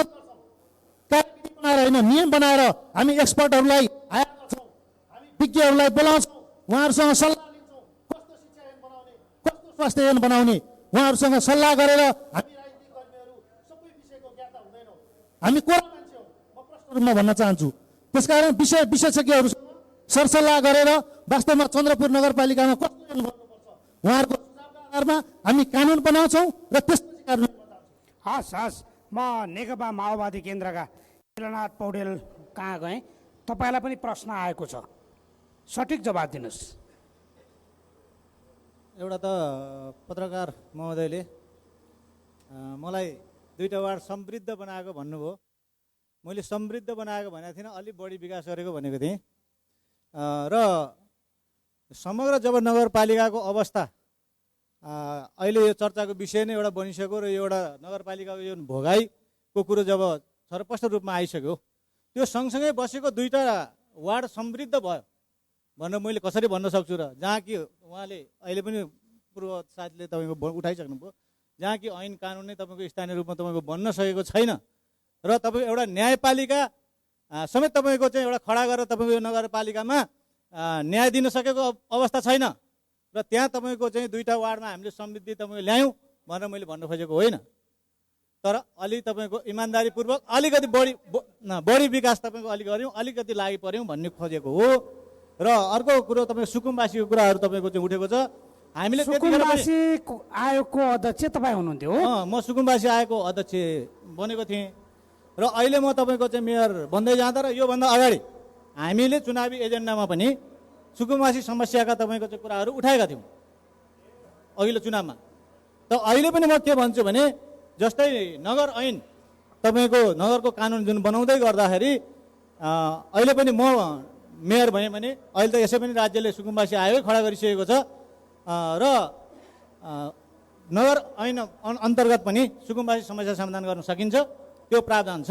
[SPEAKER 8] कार्यविधि बनाएर होइन, नियम बनाएर हामी एक्सपर्टहरूलाई हायर गर्छौँ, हामी विज्ञहरूलाई बोलाउँछौँ, उहाँहरूसँग सल्लाह लिन्छौँ, कस्तो शिक्षा ऐन बनाउने, कस्तो स्वास्थ्य ऐन बनाउने, उहाँहरूसँग सल्लाह गरेर हामी राजनीतिक कर्मीहरू सबै विषयको ज्ञाता हुँदैनौँ। हामी कोरा मान्छे हौँ, म प्रष्ट रूपमा भन्न चाहन्छु। त्यसकारण विशेषज्ञहरूसँग सरसल्लाह गरेर वास्तवमा चन्द्रपुर नगरपालिकामा कस्तो ऐन गर्नुपर्छ उहाँहरूको सुझावका आधारमा हामी कानुन बनाउँछौँ र त्यसपछि कार्यान्वयन गर्छौँ।
[SPEAKER 4] हस् हस्, म नेकपा माओवादी केन्द्रका शिलानाथ पौडेल कहाँ गएँ। तपाईँलाई पनि प्रश्न आएको छ, सठिक जवाब दिनुहोस्।
[SPEAKER 7] एउटा त पत्रकार महोदयले मलाई 2टा वार्ड समृद्ध बनाएको भन्नुभयो। मैले समृद्ध बनाएको भनेको थिइनँ, अलिक बढी विकास गरेको भनेको थिएँ। र समग्र जब नगरपालिकाको अवस्था अहिले यो चर्चाको विषय नै एउटा बनिसक्यो र यो एउटा नगरपालिकाको यो भोगाईको कुरो जब छरपष्ट रूपमा आइसक्यो, त्यो सँगसँगै बसेको 2टा वार्ड समृद्ध भयो भनेर मैले कसरी भन्न सक्छु र जहाँ कि उहाँले अहिले पनि पूर्व साथीले तपाईँको उठाइसक्नुभयो, जहाँ कि ऐन कानुन नै तपाईँको स्थानीय रूपमा तपाईँको बन्न सकेको छैन र तपाईँको एउटा न्यायपालिका समेत तपाईँको चाहिँ एउटा खडा गरेर तपाईँको यो नगरपालिकामा न्याय दिन सकेको अवस्था छैन र त्यहाँ तपाईँको चाहिँ 2टा वार्डमा हामीले समृद्धि तपाईँको ल्यायौँ भनेर मैले भन्नु खोजेको होइन। तर अलि तपाईँको इमान्दारीपूर्वक अलिकति बढी विकास तपाईँको अलिक गऱ्यौँ, अलिकति लागि पऱ्यौँ भन्ने खोजेको हो। र अर्को कुरो तपाईँको सुकुम्बासीको कुराहरू तपाईँको चाहिँ उठेको छ। हामीले
[SPEAKER 4] सुकुम्बासी आयोगको अध्यक्ष तपाईँ हुनुहुन्थ्यो हो?
[SPEAKER 7] म सुकुम्बासी आयोगको अध्यक्ष बनेको थिएँ र अहिले म तपाईँको चाहिँ मेयर बन्दै जाँदा र योभन्दा अगाडि हामीले चुनावी एजेन्डामा पनि सुकुम्बासी समस्याका तपाईँको चाहिँ कुराहरू उठाएका थियौँ अघिल्लो चुनावमा। त अहिले पनि म के भन्छु भने जस्तै नगर ऐन तपाईँको नगरको कानुन जुन बनाउँदै गर्दाखेरि अहिले पनि म मेयर भएँ भने अहिले त यसै पनि राज्यले सुकुम्बासी आयोगै खडा गरिसकेको छ र नगर ऐन अन्तर्गत पनि सुकुम्बासी समस्या समाधान गर्न सकिन्छ, त्यो प्रावधान छ।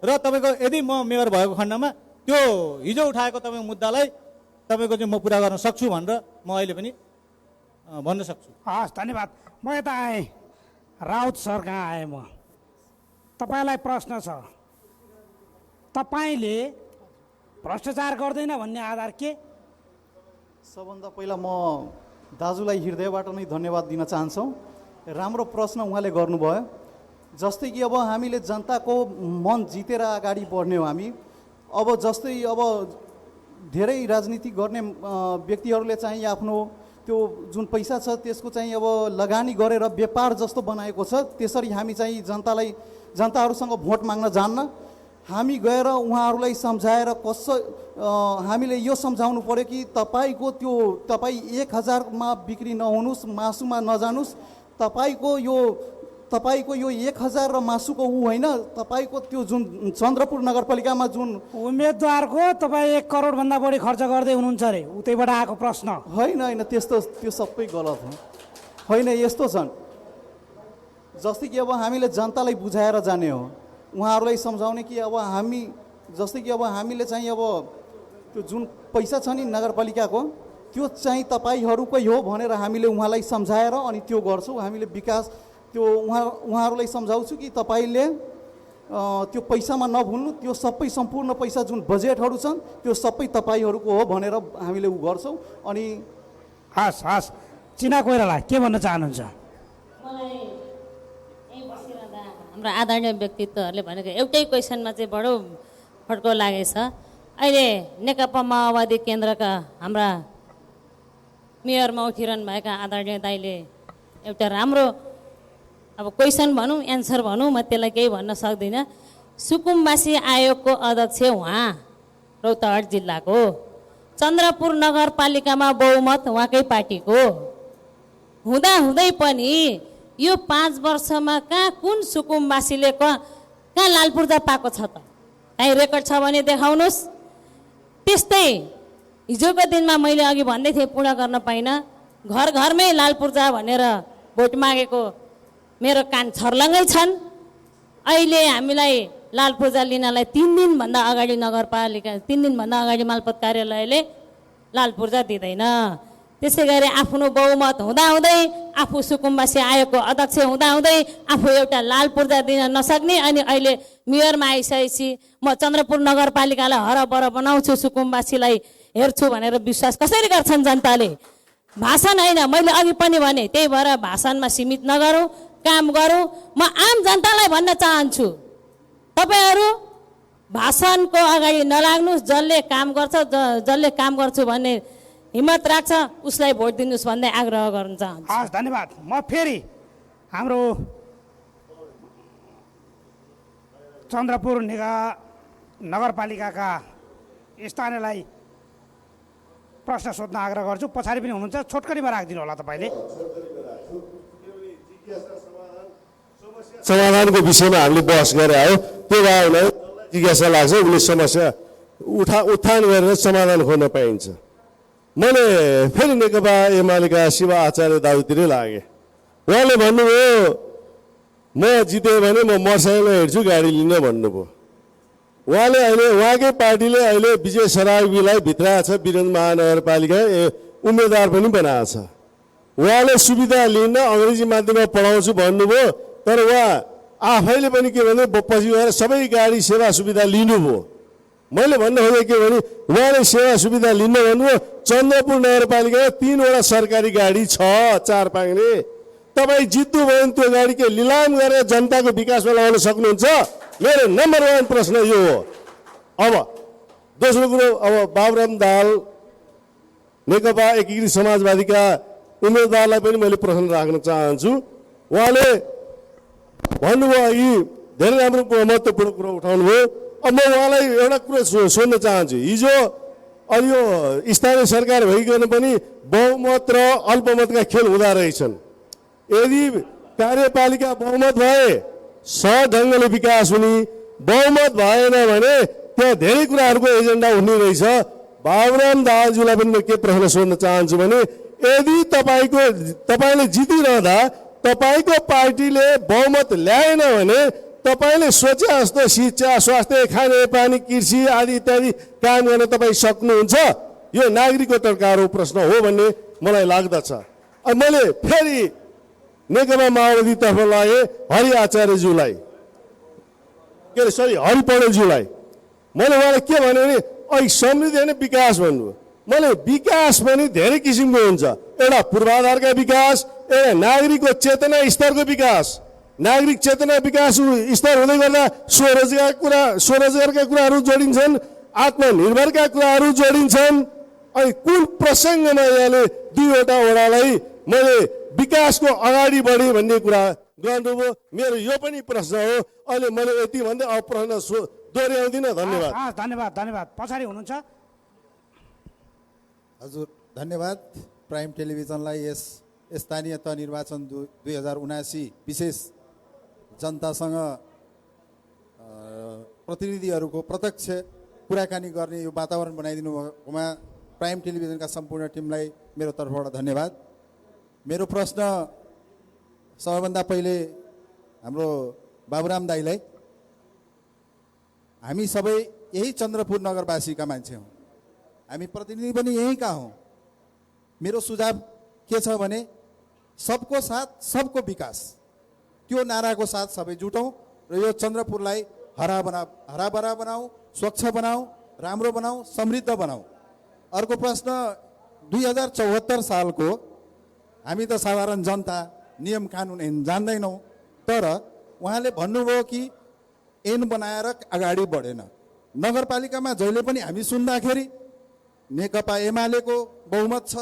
[SPEAKER 7] र तपाईँको यदि म मेयर भएको खण्डमा त्यो हिजो उठाएको तपाईँको मुद्दालाई तपाईँको चाहिँ म पुरा गर्न सक्छु भनेर म अहिले पनि भन्न सक्छु।
[SPEAKER 4] हस्, धन्यवाद। म यता आएँ, राउत सर कहाँ आएँ म। तपाईँलाई प्रश्न छ, तपाईँले भ्रष्टाचार गर्दैन भन्ने आधार के?
[SPEAKER 9] सबभन्दा पहिला म दाजुलाई हृदयबाट नै धन्यवाद दिन चाहन्छौँ। राम्रो प्रश्न उहाँले गर्नुभयो। जस्तै कि अब हामीले जनताको मन जितेर अगाडि बढ्ने हो हामी। अब जस्तै अब धेरै राजनीति गर्ने व्यक्तिहरूले चाहिँ आफ्नो त्यो जुन पैसा छ त्यसको चाहिँ अब लगानी गरेर व्यापार जस्तो बनाएको छ। त्यसरी हामी चाहिँ जनताहरूसँग भोट माग्न जान्न। हामी गएर उहाँहरूलाई सम्झाएर हामीले यो सम्झाउनु पर्यो कि तपाईँ 1000मा बिक्री नहुनुहोस्, मासुमा नजानुहोस्। तपाईँको यो 1000 र मासुको होइन, तपाईँको त्यो जुन चन्द्रपुर नगरपालिकामा जुन
[SPEAKER 4] उम्मेदवारको तपाईँ 1 करोडभन्दा बढी खर्च गर्दै हुनुहुन्छ अरे, उतैबाट आएको प्रश्न
[SPEAKER 9] होइन। त्यो सबै गलत हो। होइन, यस्तो छन् जस्तै कि अब हामीले जनतालाई बुझाएर जाने हो, उहाँहरूलाई सम्झाउने कि अब जस्तै कि अब हामीले चाहिँ अब त्यो जुन पैसा छ नि नगरपालिकाको त्यो चाहिँ तपाईँहरूकै हो भनेर हामीले उहाँलाई सम्झाएर अनि त्यो गर्छौँ। हामीले विकास त्यो उहाँहरूलाई सम्झाउँछु कि तपाईँले त्यो पैसामा नभुल्नु, त्यो सबै सम्पूर्ण पैसा जुन बजेटहरू छन् त्यो सबै तपाईँहरूको हो भनेर हामीले गर्छौँ। अनि
[SPEAKER 4] हस् हस्, चिना कोइराला के भन्न चाहनुहुन्छ?
[SPEAKER 10] मलाई यहीँ बसिरहँदा हाम्रो आदरणीय व्यक्तित्वहरूले भनेको एउटै क्वेसनमा चाहिँ बडो फड्को लागेछ। अहिले नेकपा माओवादी केन्द्रका हाम्रा मेयरमा उठिरहनु भएका आदरणीय दाइले एउटा राम्रो अब क्वेसन भनौँ, एन्सर भनौँ, म त्यसलाई केही भन्न सक्दिनँ। सुकुम्बासी आयोगको अध्यक्ष उहाँ रौतहट जिल्लाको, चन्द्रपुर नगरपालिकामा बहुमत उहाँकै पार्टीको हुँदाहुँदै पनि यो 5 वर्षमा कुन सुकुम्बासीले कहाँ लाल पूर्जा पाएको छ त? काहीँ रेकर्ड छ भने देखाउनुहोस्। त्यस्तै हिजोको दिनमा मैले अघि भन्दै थिएँ, पूर्ण गर्न पाइनँ, घर घरमै लाल पूर्जा भनेर भोट मागेको मेरो कान छर्लङ्गै छन्। अहिले हामीलाई लाल पूर्जा लिनलाई 3 दिनभन्दा अगाडि नगरपालिका 3 दिनभन्दा अगाडि मालपोत कार्यालयले लाल पूर्जा दिँदैन। त्यसै गरी आफ्नो बहुमत हुँदाहुँदै, आफू सुकुम्बासी आयोगको अध्यक्ष हुँदाहुँदै आफू एउटा लाल पूर्जा दिन नसक्ने, अनि अहिले मेयरमा आइसकेपछि म चन्द्रपुर नगरपालिकालाई हरबर बनाउँछु, सुकुम्बासीलाई हेर्छु भनेर विश्वास कसरी गर्छन् जनताले? भाषण होइन, मैले अघि पनि भने, त्यही भएर भाषणमा सीमित नगरौँ, काम गरौँ। म आम जनतालाई भन्न चाहन्छु, तपाईँहरू भाषणको अगाडि नलाग्नुहोस्। जसले काम गर्छ, जसले काम गर्छु भन्ने हिम्मत राख्छ उसलाई भोट दिनुहोस् भन्दै आग्रह गर्न चाहन्छु।
[SPEAKER 4] हस्, धन्यवाद। म फेरि हाम्रो चन्द्रपुर नगरपालिकाका स्थानीयलाई प्रश्न सोध्न आग्रह गर्छु। पछाडि पनि हुनुहुन्छ, छोटकरीमा राखिदिनु होला तपाईँले।
[SPEAKER 11] समाधानको विषयमा हामीले बहस गरे हो, त्यो भए भने जिज्ञासा लाग्छ, उसले समस्या उत्थान गरेर समाधान खोज्न पाइन्छ। मैले फेरि नेकपा एमालेका शिव आचार्य दाजुतिरै लागेँ। उहाँले भन्नुभयो म जितेँ भने म मोटरसाइकलमा हिँड्छु, गाडी लिन भन्नुभयो। उहाँले अहिले उहाँकै पार्टीले अहिले विजय सराबीलाई भित्राएको छ, वीरगञ्ज महानगरपालिका उम्मेदवार पनि बनाएको छ। उहाँले सुविधा लिन अङ्ग्रेजी माध्यममा पढाउँछु भन्नुभयो, तर उहाँ आफैले पनि के भने पछि गएर सबै गाडी सेवा सुविधा लिनुभयो। मैले भन्न खोजेँ के भने उहाँले सेवा सुविधा लिन भन्नुभयो। चन्द्रपुर नगरपालिकामा 3वटा सरकारी गाडी छ, 4 पाङ्ने। तपाईँ जित्नु भयो भने त्यो गाडी के लिलाम गरेर जनताको विकासमा लगाउन सक्नुहुन्छ? मेरो नम्बर 1 प्रश्न यो हो। अब दोस्रो कुरो, अब बाबुराम दाहाल नेकपा एकीकृत समाजवादीका उम्मेदवारलाई पनि मैले प्रश्न राख्न चाहन्छु। उहाँले भन्नुभयो अघि धेरै राम्रो महत्त्वपूर्ण कुरो उठाउनुभयो। अब म उहाँलाई एउटा कुरो सोध्न चाहन्छु। हिजो अब यो स्थानीय सरकार भइकन पनि बहुमत र अल्पमतका खेल हुँदा रहेछन्। यदि कार्यपालिका बहुमत भए सहज ढङ्गले विकास हुने, बहुमत भएन भने त्यहाँ धेरै कुराहरूको एजेन्डा हुने रहेछ। बाबुराम दाहालज्यूलाई पनि म के प्रश्न सोध्न चाहन्छु भने यदि तपाईँले जितिरहँदा तपाईँको पार्टीले बहुमत ल्याएन भने तपाईँले सोचे जस्तो शिक्षा, स्वास्थ्य, खाने पानी, कृषि आदि इत्यादि काम गर्न तपाईँ सक्नुहुन्छ? यो नागरिकको टर्कारो प्रश्न हो भन्ने मलाई लाग्दछ। अब मैले फेरि नेकपा माओवादीतर्फ लागेँ, हरि आचार्यज्यूलाई के अरे सरी हरि पौडेलज्यूलाई मैले उहाँलाई के भने अहिले समृद्धि होइन विकास भन्नुभयो। मैले विकास पनि धेरै किसिमको हुन्छ। एउटा पूर्वाधारका विकास, एउटा नागरिकको चेतना स्तरको विकास। नागरिक चेतना विकास स्तर हुँदै गर्दा स्वरोजगारका कुराहरू जोडिन्छन्, आत्मनिर्भरका कुराहरू जोडिन्छन्। अनि कुन प्रसङ्गमा यहाँले 2वटा वडालाई मैले विकासको अगाडि बढे भन्ने कुरा गर्नुभयो? मेरो यो पनि प्रश्न हो। अहिले मैले यति भन्दै अब प्रश्न दोहोऱ्याउँदिनँ। धन्यवाद।
[SPEAKER 4] धन्यवाद, धन्यवाद। पछाडि हुनुहुन्छ।
[SPEAKER 13] हजुर, धन्यवाद। प्राइम टेलिभिजनलाई यस स्थानीय तह निर्वाचन 2079 विशेष जनतासँग प्रतिनिधिहरूको प्रत्यक्ष कुराकानी गर्ने यो वातावरण बनाइदिनु भएकोमा प्राइम टेलिभिजनका सम्पूर्ण टिमलाई मेरो तर्फबाट धन्यवाद। मेरो प्रश्न सबैभन्दा पहिले हाम्रो बाबुराम दाईलाई, हामी सबै यही चन्द्रपुर नगरवासीका मान्छे हौँ, हामी प्रतिनिधि पनि यहीँका हौँ। मेरो सुझाव के छ भने सबको साथ सबको विकास, त्यो नाराको साथ सबै जुटौँ र यो चन्द्रपुरलाई हराभरा बनाऊ, स्वच्छ बनाऊ, राम्रो बनाऊ, समृद्ध बनाऊ। अर्को प्रश्न, 2074 सालको हामी त साधारण जनता नियम कानुन जान्दैनौँ, तर उहाँले भन्नुभयो कि ऐन बनाएर अगाडि बढेन। नगरपालिकामा जहिले पनि हामी सुन्दाखेरि नेकपा एमालेको बहुमत छ,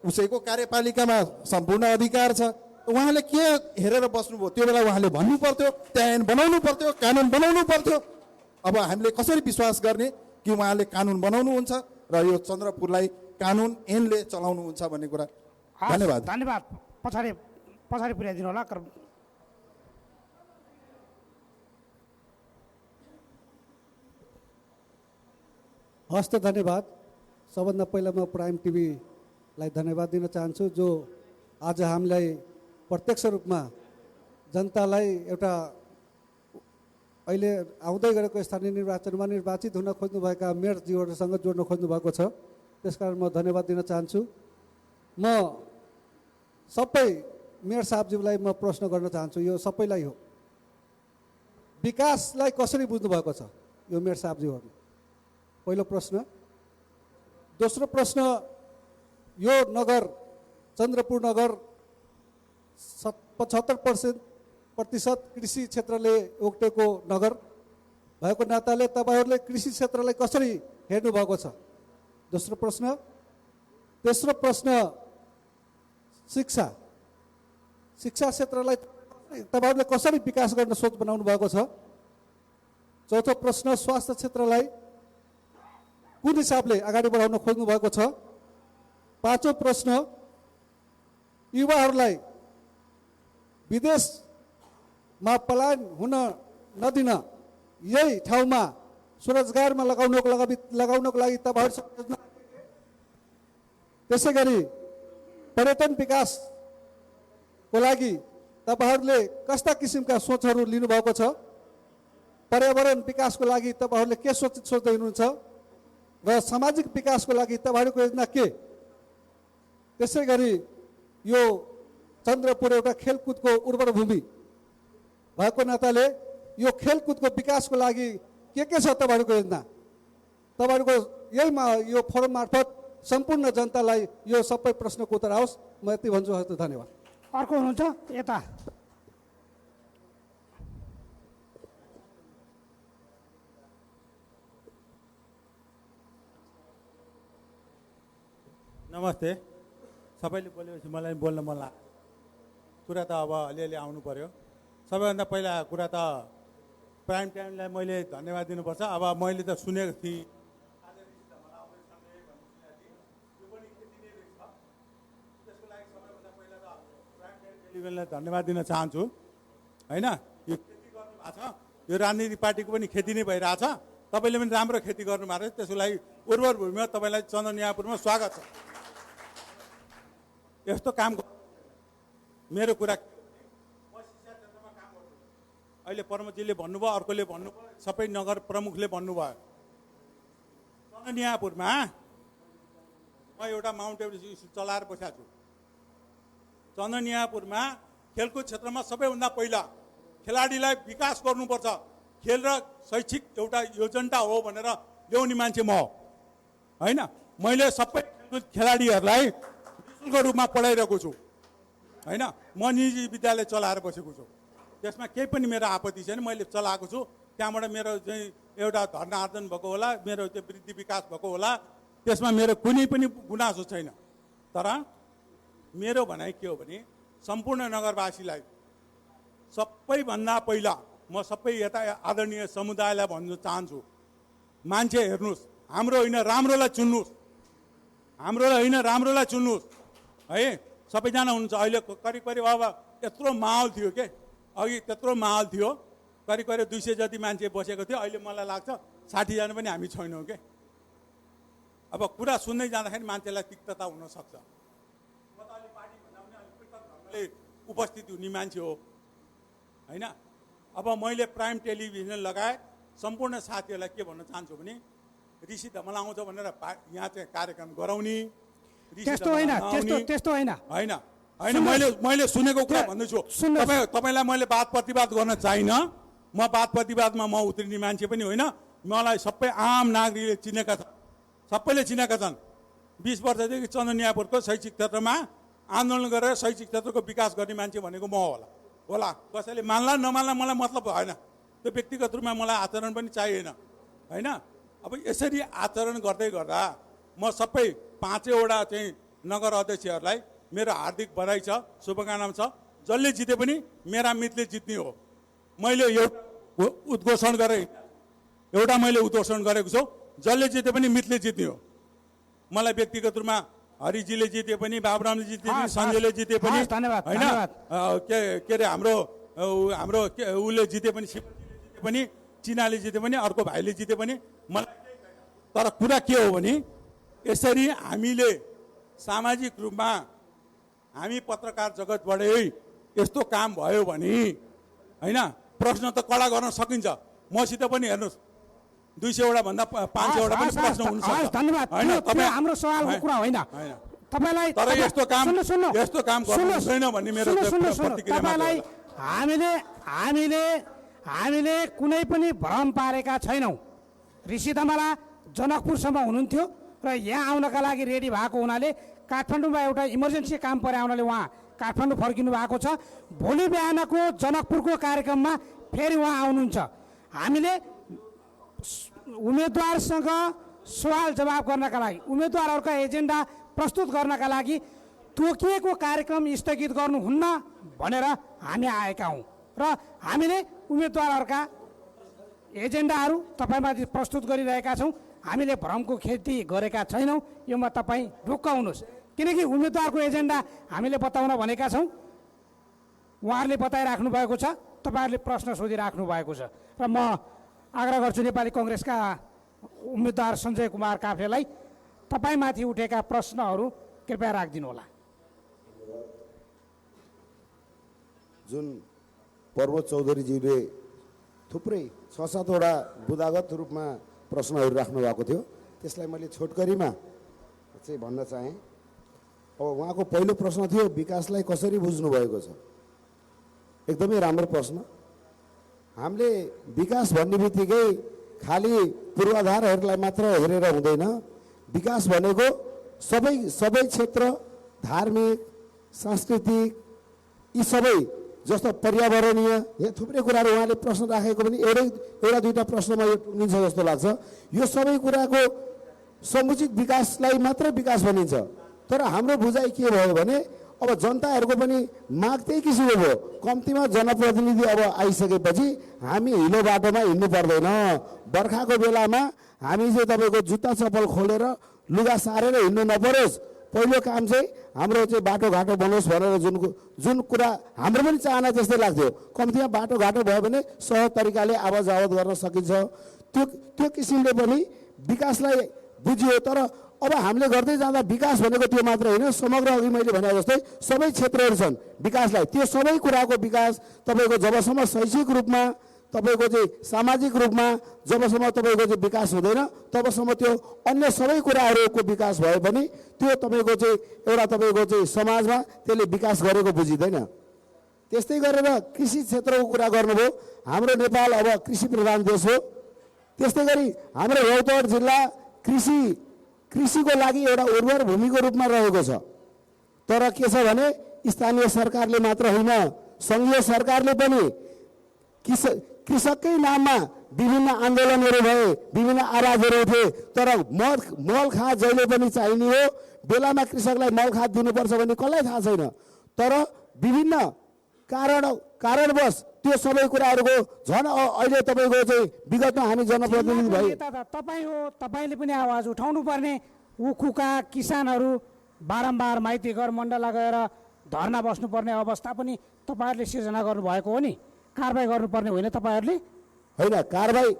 [SPEAKER 13] उसैको कार्यपालिकामा सम्पूर्ण अधिकार छ। उहाँले के हेरेर बस्नुभयो? त्यो बेला उहाँले भन्नु पर्थ्यो, त्यहाँ ऐन बनाउनु पर्थ्यो, कानुन बनाउनु पर्थ्यो। अब हामीले कसरी विश्वास गर्ने कि उहाँले कानुन बनाउनुहुन्छ र यो चन्द्रपुरलाई कानुन ऐनले चलाउनुहुन्छ भन्ने कुरा? धन्यवाद।
[SPEAKER 4] धन्यवाद। पछाडि पुर्याइदिनु होला।
[SPEAKER 14] हस् त धन्यवाद। सबभन्दा पहिला म प्राइम टिभीलाई धन्यवाद दिन चाहन्छु जो आज हामीलाई प्रत्यक्ष रूपमा जनतालाई एउटा अहिले आउँदै गरेको स्थानीय निर्वाचनमा निर्वाचित हुन खोज्नुभएका मेयरज्यूहरूसँग जोड्न खोज्नुभएको छ। त्यसकारण म धन्यवाद दिन चाहन्छु। म सबै मेयर साहबज्यूलाई म प्रश्न गर्न चाहन्छु, यो सबैलाई हो। विकासलाई कसरी बुझ्नुभएको छ यो मेयर साहबज्यूहरू? पहिलो प्रश्न। दोस्रो प्रश्न, यो नगर चन्द्रपुर नगर 75% कृषि क्षेत्रले ओगटेको नगर भएको नाताले तपाईँहरूले कृषि क्षेत्रलाई कसरी हेर्नु भएको छ? दोस्रो प्रश्न। तेस्रो प्रश्न, शिक्षा क्षेत्रलाई तपाईँहरूले कसरी विकास गर्न सोच बनाउनु भएको छ? चौथो प्रश्न, स्वास्थ्य क्षेत्रलाई कुन हिसाबले अगाडि बढाउन खोज्नु भएको छ? पाँचौँ प्रश्न, युवाहरूलाई विदेशमा पलायन हुन नदिन यही ठाउँमा स्वरोजगारमा लगाउनको लागि तपाईँहरू, त्यसै गरी पर्यटन विकासको लागि तपाईँहरूले कस्ता किसिमका सोचहरू लिनुभएको छ? पर्यावरण विकासको लागि तपाईँहरूले के सोच्दै हुनुहुन्छ र सामाजिक विकासको लागि तपाईँहरूको योजना के? त्यसै गरी यो चन्द्रपुर एउटा खेलकुदको उर्वर भूमि भएको नाताले यो खेलकुदको विकासको लागि के छ तपाईँहरूको योजना? तपाईँहरूको यो फोरम मार्फत सम्पूर्ण जनतालाई यो सबै प्रश्नको उत्तर आओस्। म यति भन्छु। हस्, धन्यवाद।
[SPEAKER 4] अर्को हुनुहुन्छ यता।
[SPEAKER 15] नमस्ते। सबैले बोलेपछि मलाई बोल्न मन लाग्यो। कुरा त अब अलिअलि आउनु पर्यो। सबैभन्दा पहिला कुरा त प्राइम टाइमलाई मैले धन्यवाद दिनुपर्छ। अब मैले त सुनेको थिएँ टेलिभिजनलाई धन्यवाद दिन चाहन्छु। होइन, यो खेती गर्नुभएको छ, यो राजनीतिक पार्टीको पनि खेती नै भइरहेछ। तपाईँले पनि राम्रो खेती गर्नुभएको छ, त्यसको लागि उर्वर भूमिमा तपाईँलाई चन्द्रनियापुरमा स्वागत छ। यस्तो काम मेरो कुरा अहिले प्रमुखजीले भन्नुभयो, अर्कोले भन्नुभयो, सबै नगर प्रमुखले भन्नुभयो। चन्द्रनियापुरमा म एउटा माउन्ट एभरेस्ट चलाएर बसेको छु। चन्द्रनियापुरमा खेलकुद क्षेत्रमा सबैभन्दा पहिला खेलाडीलाई विकास गर्नुपर्छ, खेल र शैक्षिक एउटा योजना हो भनेर ल्याउने मान्छे म हो। होइन, मैले सबै खेलाडीहरूलाई निःशुल्क रूपमा पढाइरहेको छु। होइन, म निजी विद्यालय चलाएर बसेको छु। त्यसमा केही पनि मेरो आपत्ति छैन, मैले चलाएको छु। त्यहाँबाट मेरो चाहिँ एउटा धर्ना आर्जन भएको होला, मेरो त्यो वृद्धि विकास भएको होला, त्यसमा मेरो कुनै पनि गुनासो छैन। तर मेरो भनाइ के हो भने सम्पूर्ण नगरवासीलाई सबैभन्दा पहिला म सबै यता आदरणीय समुदायलाई भन्न चाहन्छु, मान्छे हेर्नुहोस्, हाम्रो होइन राम्रोलाई चुन्नुहोस्, हाम्रोलाई होइन राम्रोलाई चुन्नुहोस्। है, सबैजना हुनुहुन्छ। अहिले करिब करिब अब यत्रो माहौल थियो के, अघि त्यत्रो माहौल थियो, करिब करिब 200 जति मान्छे बसेको थियो। अहिले मलाई लाग्छ 60 जना पनि हामी छैनौँ के। अब कुरा सुन्दै जाँदाखेरि मान्छेलाई तिक्तता हुनसक्छ। म त अहिले पार्टी भन्दा पनि अलिक पृथक ढङ्गले उपस्थित हुने मान्छे हो। होइन, अब मैले प्राइम टेलिभिजन लगाए सम्पूर्ण साथीहरूलाई के भन्न चाहन्छु भने ऋषि धमला आउँछ भनेर यहाँ चाहिँ कार्यक्रम गराउने,
[SPEAKER 4] त्यस्तो होइन, त्यस्तो होइन।
[SPEAKER 15] होइन होइन, मैले सुनेको कुरा भन्दैछु। तपाईँलाई मैले वाद प्रतिवाद गर्न चाहिनँ। म वाद प्रतिवादमा म उत्रिने मान्छे पनि होइन। मलाई सबै आम नागरिकले चिनेका छन्, सबैले चिनेका छन्। 20 वर्षदेखि चन्द्रनियापुरको शैक्षिक क्षेत्रमा आन्दोलन गरेर शैक्षिक क्षेत्रको विकास गर्ने मान्छे भनेको म होला। कसैले मान्ला नमान्ला मलाई मतलब भएन, त्यो व्यक्तिगत रूपमा मलाई आचरण पनि चाहिएन। होइन, अब यसरी आचरण गर्दै गर्दा म सबै 5वटा चाहिँ नगर अध्यक्षहरूलाई मेरो हार्दिक बधाई छ, शुभकामना छ। जसले जिते पनि मेरा मितले जित्ने हो। मैले एउटा उद्घोषण गरेको छु, जसले जिते पनि मितले जित्ने हो। मलाई व्यक्तिगत रूपमा हरिजीले जिते पनि, बाबुरामले जिते पनि, सञ्जयले जिते पनि, होइन के अरे हाम्रो उसले जिते पनि, शिवजीले जिते पनि, चिनाले जिते पनि, अर्को भाइले जिते पनि, मलाई तर कुरा के हो भने यसरी हामीले सामाजिक रूपमा हामी पत्रकार जगतबाटै यस्तो काम भयो भने होइन प्रश्न त कडा गर्न सकिन्छ। मसित पनि हेर्नुहोस् 200 भन्दा 500 पनि प्रश्न हुन सक्छ।
[SPEAKER 4] धन्यवाद। त्यो हाम्रो सवालको कुरा होइन। तपाईलाई
[SPEAKER 15] तर यस्तो काम गर्नु हुँदैन भन्ने मेरो प्रतिक्रिया
[SPEAKER 4] तपाईलाई हामीले कुनै पनि भ्रम पारेका छैनौँ। ऋषि धमला जनकपुरसम्म हुनुहुन्थ्यो र यहाँ आउनका लागि रेडी भएको हुनाले काठमाडौँमा एउटा इमर्जेन्सी काम परे आउनाले उहाँ काठमाडौँ फर्किनु भएको छ। भोलि बिहानको जनकपुरको कार्यक्रममा फेरि उहाँ आउनुहुन्छ। हामीले उम्मेदवारसँग सवाल जवाब गर्नका लागि, उम्मेदवारहरूका एजेन्डा प्रस्तुत गर्नका लागि तोकिएको कार्यक्रम स्थगित गर्नुहुन्न भनेर हामी आएका हौँ र हामीले उम्मेदवारहरूका एजेन्डाहरू तपाईँमाथि प्रस्तुत गरिरहेका छौँ। हामीले भ्रमको खेती गरेका छैनौँ, योमा तपाईँ ढुक्क हुनुहोस्। किनकि उम्मेदवारको एजेन्डा हामीले बताउन भनेका छौँ, उहाँहरूले बताइराख्नु भएको छ, तपाईँहरूले प्रश्न सोधिराख्नु भएको छ र म आग्रह गर्छु नेपाली कङ्ग्रेसका उम्मेदवार सञ्जय कुमार काफ्लेलाई तपाईँमाथि उठेका प्रश्नहरू कृपया राखिदिनु होला।
[SPEAKER 5] जुन प्रमोद चौधरीज्यूले थुप्रै 6-7वटा बुदागत रूपमा प्रश्नहरू राख्नु भएको थियो, त्यसलाई मैले छोटकरीमा चाहिँ भन्न चाहेँ। अब उहाँको पहिलो प्रश्न थियो विकासलाई कसरी बुझ्नु भएको छ। एकदमै राम्रो प्रश्न। हामीले विकास भन्ने बित्तिकै खालि पूर्वाधारहरूलाई मात्र हेरेर हुँदैन। विकास भनेको सबै क्षेत्र, धार्मिक, सांस्कृतिक, यी सबै जस्तो पर्यावरणीय, यहाँ थुप्रै कुराहरू उहाँले प्रश्न राखेको पनि एउटा दुईवटा प्रश्नमा यो टुङ्गिन्छ जस्तो लाग्छ। यो सबै कुराको समुचित विकासलाई मात्र विकास भनिन्छ। तर हाम्रो बुझाइ के भयो भने अब जनताहरूको पनि माग त्यही किसिमको भयो। कम्तीमा जनप्रतिनिधि अब आइसकेपछि हामी हिलो बाटोमा हिँड्नु पर्दैन। बर्खाको बेलामा हामी चाहिँ तपाईँको जुत्ता चप्पल खोलेर लुगा सारेर हिँड्नु नपरोस्। पहिलो काम चाहिँ हाम्रो चाहिँ बाटोघाटो बनोस् भनेर जुन कुरा हाम्रो पनि चाहना त्यस्तै लाग्थ्यो। कम्तीमा बाटोघाटो भयो भने सहज तरिकाले आवाज जावत गर्न सकिन्छ। त्यो किसिमले पनि विकासलाई बुझियो। तर अब हामीले गर्दै जाँदा विकास भनेको त्यो मात्र होइन, समग्र अघि मैले भने जस्तै सबै क्षेत्रहरू छन् विकासलाई। त्यो सबै कुराको विकास तपाईँको जबसम्म शैक्षिक रूपमा, तपाईँको चाहिँ सामाजिक रूपमा जबसम्म तपाईँको चाहिँ विकास हुँदैन तबसम्म त्यो अन्य सबै कुराहरूको विकास भए पनि त्यो तपाईँको चाहिँ एउटा तपाईँको चाहिँ समाजमा त्यसले विकास गरेको बुझिँदैन। त्यस्तै गरेर कृषि क्षेत्रको कुरा गर्नुभयो। हाम्रो नेपाल अब कृषि प्रधान देश हो। त्यस्तै गरी हाम्रो रौतहट जिल्ला कृषिको लागि एउटा उर्वर भूमिको रूपमा रहेको छ। तर के छ भने स्थानीय सरकारले मात्र होइन, सङ्घीय सरकारले पनि कृषककै नाममा विभिन्न आन्दोलनहरू भए, विभिन्न आवाजहरू उठे। तर मल खाद जहिले पनि चाहिने हो, बेलामा कृषकलाई मल खाद दिनुपर्छ भन्ने कसलाई थाहा छैन। तर विभिन्न कारणवश त्यो सबै कुराहरूको झन् अहिले तपाईँको चाहिँ विगतमा हामी जनप्रतिनिधि भए
[SPEAKER 4] तपाईँ हो, तपाईँले पनि आवाज उठाउनु पर्ने। उखुका किसानहरू बारम्बार माइतीघर मण्डला गएर धर्ना बस्नुपर्ने अवस्था पनि तपाईँहरूले सिर्जना गर्नुभएको हो नि। कारबाही गर्नुपर्ने होइन तपाईँहरूले?
[SPEAKER 5] होइन, कारबाही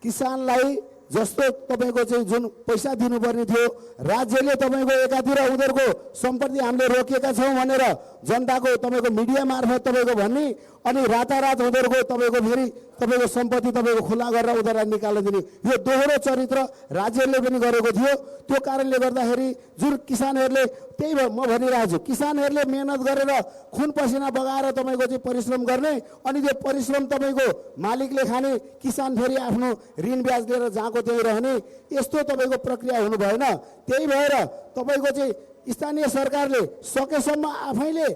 [SPEAKER 5] किसानलाई जस्तो तपाईँको चाहिँ जुन पैसा दिनुपर्ने थियो, राज्यले तपाईँको एकातिर उनीहरूको सम्पत्ति हामीले रोकेका छौँ भनेर जनताको तपाईँको मिडिया मार्फत तपाईँको भन्ने, अनि रातारात उनीहरूको तपाईँको फेरि तपाईँको सम्पत्ति तपाईँको खुला गरेर उनीहरूलाई निकाल्न दिने, यो दोहोरो चरित्र राज्यले पनि गरेको थियो। त्यो कारणले गर्दाखेरि जुन किसानहरूले, त्यही म भनिरहेको छु, किसानहरूले मेहनत गरेर खुन पसिना बगाएर तपाईँको चाहिँ परिश्रम गर्ने, अनि त्यो परिश्रम तपाईँको मालिकले खाने, किसान फेरि आफ्नो ऋण ब्याज लिएर जहाँको त्यही रहने, यस्तो तपाईँको प्रक्रिया हुनु भएन। त्यही भएर तपाईँको चाहिँ स्थानीय सरकारले सकेसम्म आफैले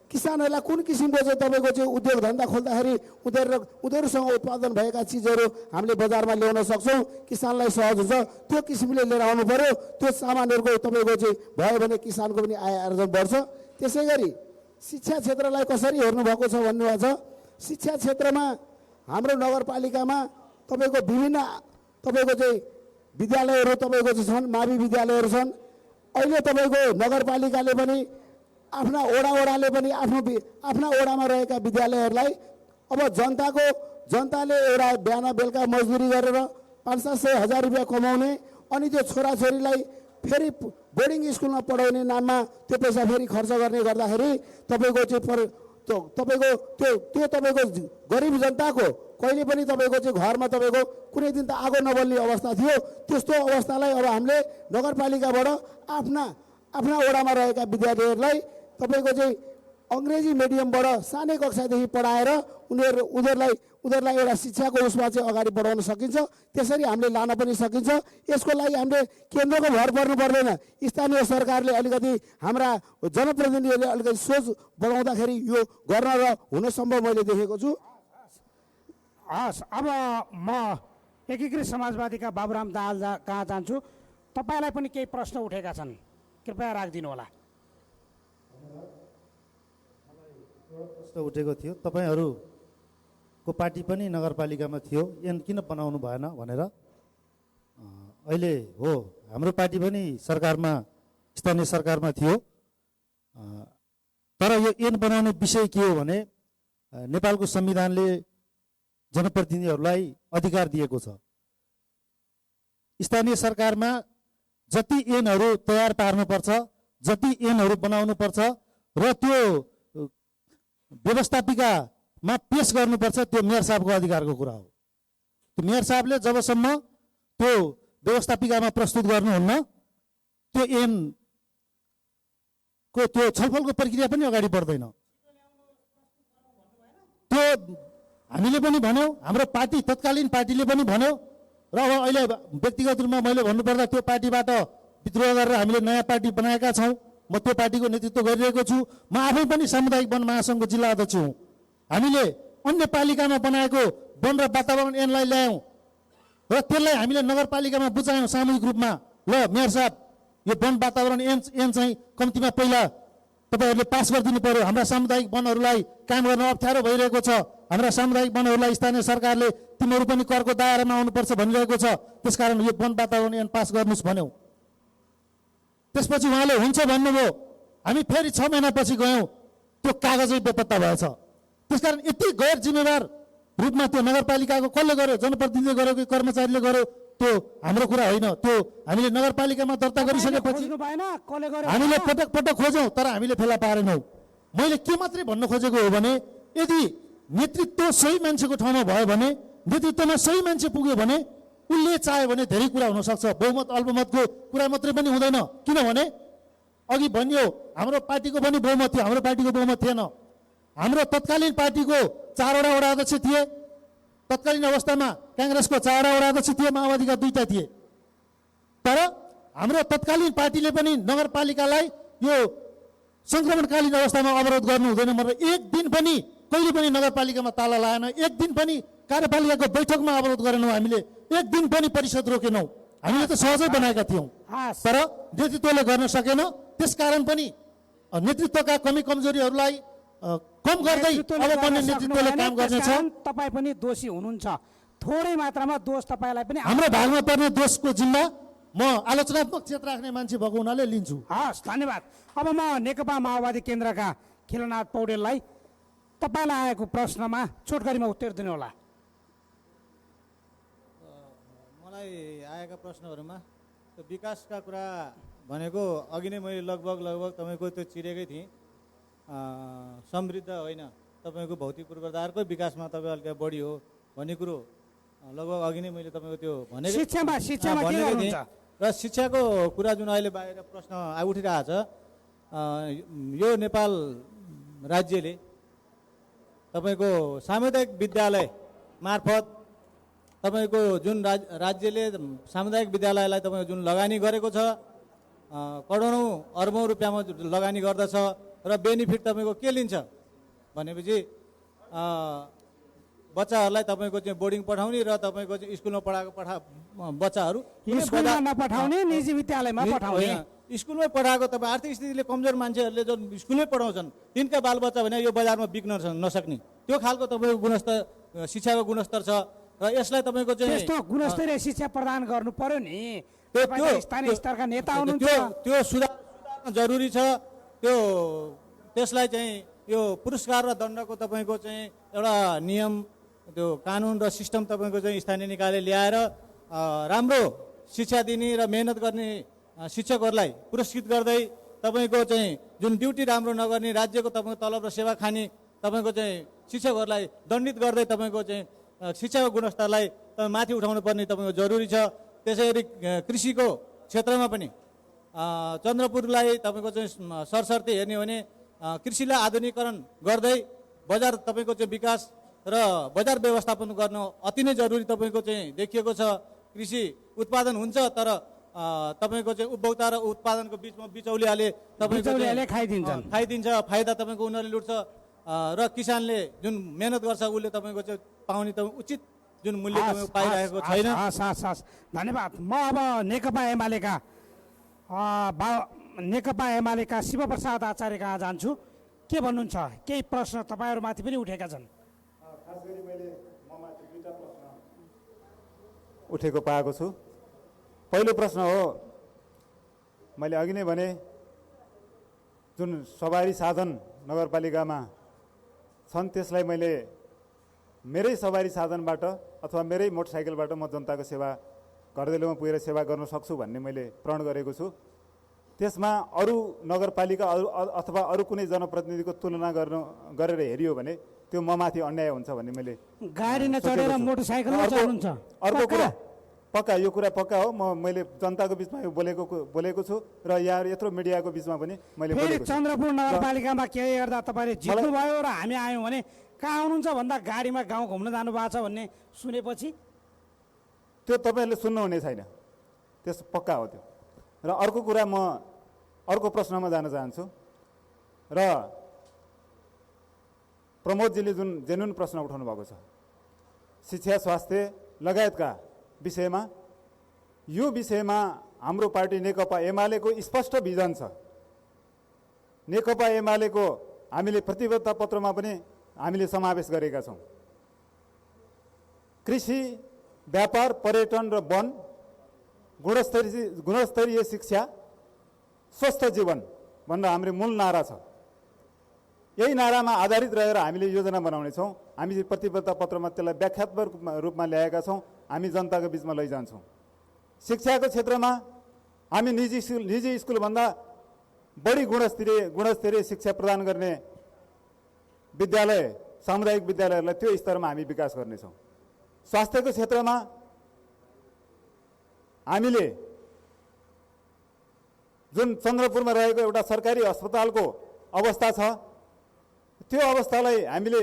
[SPEAKER 5] किसानहरूलाई कुन किसिमको चाहिँ तपाईँको चाहिँ उद्योग धन्दा खोल्दाखेरि उनीहरूसँग उत्पादन भएका चिजहरू हामीले बजारमा ल्याउन सक्छौँ, किसानलाई सहज हुन्छ, त्यो किसिमले लिएर आउनु पर्यो। त्यो सामानहरूको तपाईँको चाहिँ भयो भने किसानको पनि आय आर्जन बढ्छ। त्यसै गरी शिक्षा क्षेत्रलाई कसरी हेर्नुभएको छ भन्नुभएको छ। शिक्षा क्षेत्रमा हाम्रो नगरपालिकामा तपाईँको विभिन्न तपाईँको चाहिँ विद्यालयहरू तपाईँको चाहिँ छन्, मावि विद्यालयहरू छन्। अहिले तपाईँको नगरपालिकाले पनि आफ्ना वडाले पनि आफ्ना वडामा रहेका विद्यालयहरूलाई अब जनताले एउटा बिहान बेलुका मजदुरी गरेर 500-700 रुपियाँ कमाउने अनि त्यो छोराछोरीलाई फेरि बोर्डिङ स्कुलमा पढाउने नाममा त्यो पैसा फेरि खर्च गर्ने गर्दाखेरि तपाईँको चाहिँ तपाईँको त्यो तपाईँको गरिब जनताको कहिले पनि तपाईँको चाहिँ घरमा तपाईँको कुनै दिन त आगो नबल्ने अवस्था थियो। त्यस्तो अवस्थालाई अब हामीले नगरपालिकाबाट आफ्ना वडामा रहेका विद्यार्थीहरूलाई तपाईँको चाहिँ अङ्ग्रेजी मिडियमबाट सानै कक्षादेखि पढाएर उनीहरूलाई एउटा शिक्षाको उसमा चाहिँ अगाडि बढाउन सकिन्छ। त्यसरी हामीले लान पनि सकिन्छ। यसको लागि हामीले केन्द्रको भर पर्नु पर्दैन। स्थानीय सरकारले अलिकति हाम्रा जनप्रतिनिधिहरूले अलिकति सोच बढाउँदाखेरि यो गर्न र हुन सम्भव मैले देखेको छु।
[SPEAKER 4] हस्, अब म एकीकृत समाजवादीका बाबुराम दाहाल कहाँ जान्छु। तपाईँलाई पनि केही प्रश्न उठेका छन्, कृपया राखिदिनु होला।
[SPEAKER 8] प्रश्न उठेको थियो, तपाईँहरूको पार्टी पनि नगरपालिकामा थियो, एन किन बनाउनु भएन भनेर। अहिले हो हाम्रो पार्टी पनि सरकारमा, स्थानीय सरकारमा थियो, तर यो एन बनाउने विषय के हो भने नेपालको संविधानले जनप्रतिनिधिहरूलाई अधिकार दिएको छ। स्थानीय सरकारमा जति एनहरू तयार पार्नुपर्छ, जति एनहरू बनाउनुपर्छ र त्यो व्यवस्थापिकामा पेश गर्नुपर्छ, त्यो मेयर साहबको अधिकारको कुरा हो। त्यो मेयर साहबले जबसम्म त्यो व्यवस्थापिकामा प्रस्तुत गर्नुहुन्न, त्यो एनको त्यो छलफलको प्रक्रिया पनि अगाडि बढ्दैन। त्यो हामीले पनि भन्यौँ, हाम्रो पार्टी तत्कालीन पार्टीले पनि भन्यो र अब अहिले व्यक्तिगत रूपमा मैले भन्नुपर्दा त्यो पार्टीबाट विद्रोह गरेर हामीले नयाँ पार्टी बनाएका छौँ। म त्यो पार्टीको नेतृत्व गरिरहेको छु। म आफै पनि सामुदायिक वन महासङ्घको जिल्ला अध्यक्ष हुँ। हामीले अन्य पालिकामा बनाएको वन र वातावरण ऐनलाई ल्यायौँ र त्यसलाई हामीले नगरपालिकामा बुझायौँ सामूहिक रूपमा। ल मेयर साहब, यो वन वातावरण ऐन चाहिँ कम्तीमा पहिला तपाईँहरूले पास गरिदिनु पर्यो। हाम्रा सामुदायिक वनहरूलाई काम गर्न अप्ठ्यारो भइरहेको छ। हाम्रा सामुदायिक वनहरूलाई स्थानीय सरकारले तिमीहरू पनि करको दायरामा आउनुपर्छ भनिरहेको छ। त्यसकारण यो वन वातावरण ऐन पास गर्नुहोस् भन्यौँ। त्यसपछि उहाँले हुन्छ भन्नुभयो। हामी फेरि 6 महिनापछि गयौँ, त्यो कागजै बेपत्ता भएछ। त्यसकारण यति गैर जिम्मेवार रूपमा त्यो नगरपालिकाको कसले गर्यो, जनप्रतिनिधिले गर्यो कि कर्मचारीले गर्यो, त्यो हाम्रो कुरा होइन। त्यो हामीले नगरपालिकामा दर्ता गरिसकेपछि हामीले पटक पटक खोज्यौँ, तर हामीले फेला पारेनौँ। मैले के मात्रै भन्न खोजेको हो भने यदि नेतृत्व सही मान्छेको ठाउँमा भयो भने, नेतृत्वमा सही मान्छे पुग्यो भने उसले चाह्यो भने धेरै कुरा हुनसक्छ। बहुमत अल्पमतको कुरा मात्रै पनि हुँदैन। किनभने अघि भनियो हाम्रो पार्टीको पनि बहुमत थियो, हाम्रो पार्टीको बहुमत थिएन। हाम्रो तत्कालीन पार्टीको 4वटा वडा अध्यक्ष थिए, तत्कालीन अवस्थामा काङ्ग्रेसको 4वटा वडा अध्यक्ष थिए, माओवादीका 2टा थिए। तर हाम्रो तत्कालीन पार्टीले पनि नगरपालिकालाई यो सङ्क्रमणकालीन अवस्थामा अवरोध गर्नु हुँदैन भनेर एक दिन पनि कहिले पनि नगरपालिकामा ताला लाएन। एक दिन पनि कार्यपालिकाको बैठकमा अवरोध गरेनौँ। हामीले एक दिन पनि परिषद रोकेनौँ। हामीले त सहजै बनाएका थियौँ, तर नेतृत्वले गर्न सकेन। त्यसकारण पनि नेतृत्वका कमी कमजोरीहरूलाई कम गर्दै अब बन्ने नेतृत्वले काम गर्नेछ।
[SPEAKER 4] तपाईँ पनि दोषी हुनुहुन्छ, थोरै मात्रामा दोष तपाईँलाई पनि
[SPEAKER 8] हाम्रो भागमा पर्ने दोषको जिम्मा म आलोचनात्मक क्षेत्र राख्ने मान्छे भएको हुनाले लिन्छु।
[SPEAKER 4] हस्, धन्यवाद। अब म नेकपा माओवादी केन्द्रका खिलनाथ पौडेललाई तपाईँलाई आएको प्रश्नमा छोटकरीमा उत्तर दिनु होला।
[SPEAKER 7] मलाई आएका प्रश्नहरूमा त्यो विकासका कुरा भनेको अघि नै मैले लगभग तपाईँको त्यो चिरेकै थिएँ। समृद्ध होइन, तपाईँको भौतिक पूर्वाधारकै विकासमा तपाईँ अलिकति बढी हो भन्ने कुरो लगभग अघि नै मैले तपाईँको त्यो भनेको भनेको थिएँ। र शिक्षाको कुरा जुन अहिले बाहिर प्रश्न उठिरहेको छ, यो नेपाल राज्यले तपाईँको सामुदायिक विद्यालय मार्फत तपाईँको जुन राज्यले सामुदायिक विद्यालयलाई तपाईँको जुन लगानी गरेको छ, करोडौँ अर्बौँ रुपियाँमा लगानी गर्दछ र बेनिफिट तपाईँको के लिन्छ भनेपछि बच्चाहरूलाई तपाईँको चाहिँ बोर्डिङ पठाउने र तपाईँको चाहिँ स्कुलमा पढाएको बच्चाहरू
[SPEAKER 4] स्कुलमा नपठाउने, निजी विद्यालयमा पठाउने।
[SPEAKER 7] स्कुलमै पढाएको तपाईँ आर्थिक स्थितिले कमजोर मान्छेहरूले जो स्कुलमै पढाउँछन् तिनका बालबच्चा भने यो बजारमा बिक्न नसक्ने त्यो खालको तपाईँको गुणस्तर, शिक्षाको गुणस्तर छ। र यसलाई तपाईँको चाहिँ
[SPEAKER 4] यस्तो गुणस्तरीय शिक्षा प्रदान गर्नु पर्यो नि। स्थानीय स्तरका नेता हुनुहुन्छ,
[SPEAKER 7] त्यो सुधार जरुरी छ। त्यसलाई चाहिँ यो पुरस्कार र दण्डको तपाईँको चाहिँ एउटा नियम, त्यो कानुन र सिस्टम तपाईँको चाहिँ स्थानीय निकायले ल्याएर राम्रो शिक्षा दिने र मेहनत गर्ने शिक्षकहरूलाई पुरस्कृत गर्दै तपाईँको चाहिँ जुन ड्युटी राम्रो नगर्ने राज्यको तपाईँको तलब र सेवा खाने तपाईँको चाहिँ शिक्षकहरूलाई दण्डित गर्दै तपाईँको चाहिँ शिक्षाको गुणस्तरलाई माथि उठाउनु पर्ने तपाईँको जरुरी छ। त्यसै गरी कृषिको क्षेत्रमा पनि चन्द्रपुरलाई तपाईँको चाहिँ सरसर्ती हेर्ने हो भने कृषिलाई आधुनिकीकरण गर्दै बजार तपाईँको चाहिँ विकास र बजार व्यवस्थापन गर्नु अति नै जरुरी तपाईँको चाहिँ देखिएको छ। कृषि उत्पादन हुन्छ तर तपाईँको चाहिँ उपभोक्ता र उत्पादनको बिचमा बिचौलियाले तपाईँको खाइदिन्छ, फाइदा तपाईँको उनीहरूले लुट्छ र किसानले जुन मेहनत गर्छ उसले तपाईँको चाहिँ पाउने उचित जुन मूल्य पाइरहेको छैन।
[SPEAKER 4] धन्यवाद। म अब नेकपा एमालेका शिवप्रसाद आचार्य कहाँ जान्छु। के भन्नुहुन्छ? केही प्रश्न तपाईँहरूमाथि पनि उठेका छन्।
[SPEAKER 6] खास गरी मैले ममाथि दुईटा प्रश्न उठेको पाएको छु। पहिलो प्रश्न हो, मैले अघि नै भने जुन सवारी साधन नगरपालिकामा छन् त्यसलाई मैले मेरै सवारी साधनबाट अथवा मेरै मोटरसाइकलबाट म जनताको सेवा घरदैलोमा पुगेर सेवा गर्न सक्छु भन्ने मैले प्रण गरेको छु। त्यसमा अरू नगरपालिका अथवा अरू कुनै जनप्रतिनिधिको तुलना गरेर हेरियो भने त्यो ममाथि अन्याय हुन्छ भन्ने मैले
[SPEAKER 4] गाडी नचढेर मोटरसाइकलमा चढ्नुहुन्छ।
[SPEAKER 6] अर्को कुरा पक्का, यो कुरा पक्का हो। मैले जनताको बिचमा यो बोलेको छु र यहाँ यत्रो मिडियाको बिचमा पनि मैले बोलेको छु।
[SPEAKER 4] चन्द्रपुर नगरपालिकामा के गर्दा तपाईँले जित्नुभयो र हामी आयौँ भने कहाँ हुनुहुन्छ भन्दा गाडीमा गाउँ घुम्न जानु भएको छ भन्ने सुनेपछि
[SPEAKER 6] त्यो तपाईँहरूले सुन्नुहुने छैन, त्यस पक्का हो त्यो। र अर्को कुरा, म अर्को प्रश्नमा जान चाहन्छु र प्रमोदजीले जुन जेन्युन प्रश्न उठाउनु भएको छ शिक्षा, स्वास्थ्य लगायतका विषयमा, यो विषयमा हाम्रो पार्टी नेकपा एमालेको स्पष्ट भिजन छ। नेकपा एमालेको हामीले प्रतिबद्धता पत्रमा पनि हामीले समावेश गरेका छौँ। कृषि, व्यापार, पर्यटन र वन, गुणस्तरीय शिक्षा, स्वस्थ जीवन भनेर हाम्रो मूल नारा छ। यही नारामा आधारित रहेर हामीले योजना बनाउनेछौँ। हामी प्रतिबद्धता पत्रमा त्यसलाई व्याख्यात्मक रूपमा ल्याएका छौँ। हामी जनताको बिचमा लैजान्छौँ। शिक्षाको क्षेत्रमा हामी निजी स्कुलभन्दा बढी गुणस्तरीय शिक्षा प्रदान गर्ने विद्यालय, सामुदायिक विद्यालयहरूलाई त्यो स्तरमा हामी विकास गर्नेछौँ। स्वास्थ्यको क्षेत्रमा हामीले जुन चन्द्रपुरमा रहेको एउटा सरकारी अस्पतालको अवस्था छ त्यो अवस्थालाई हामीले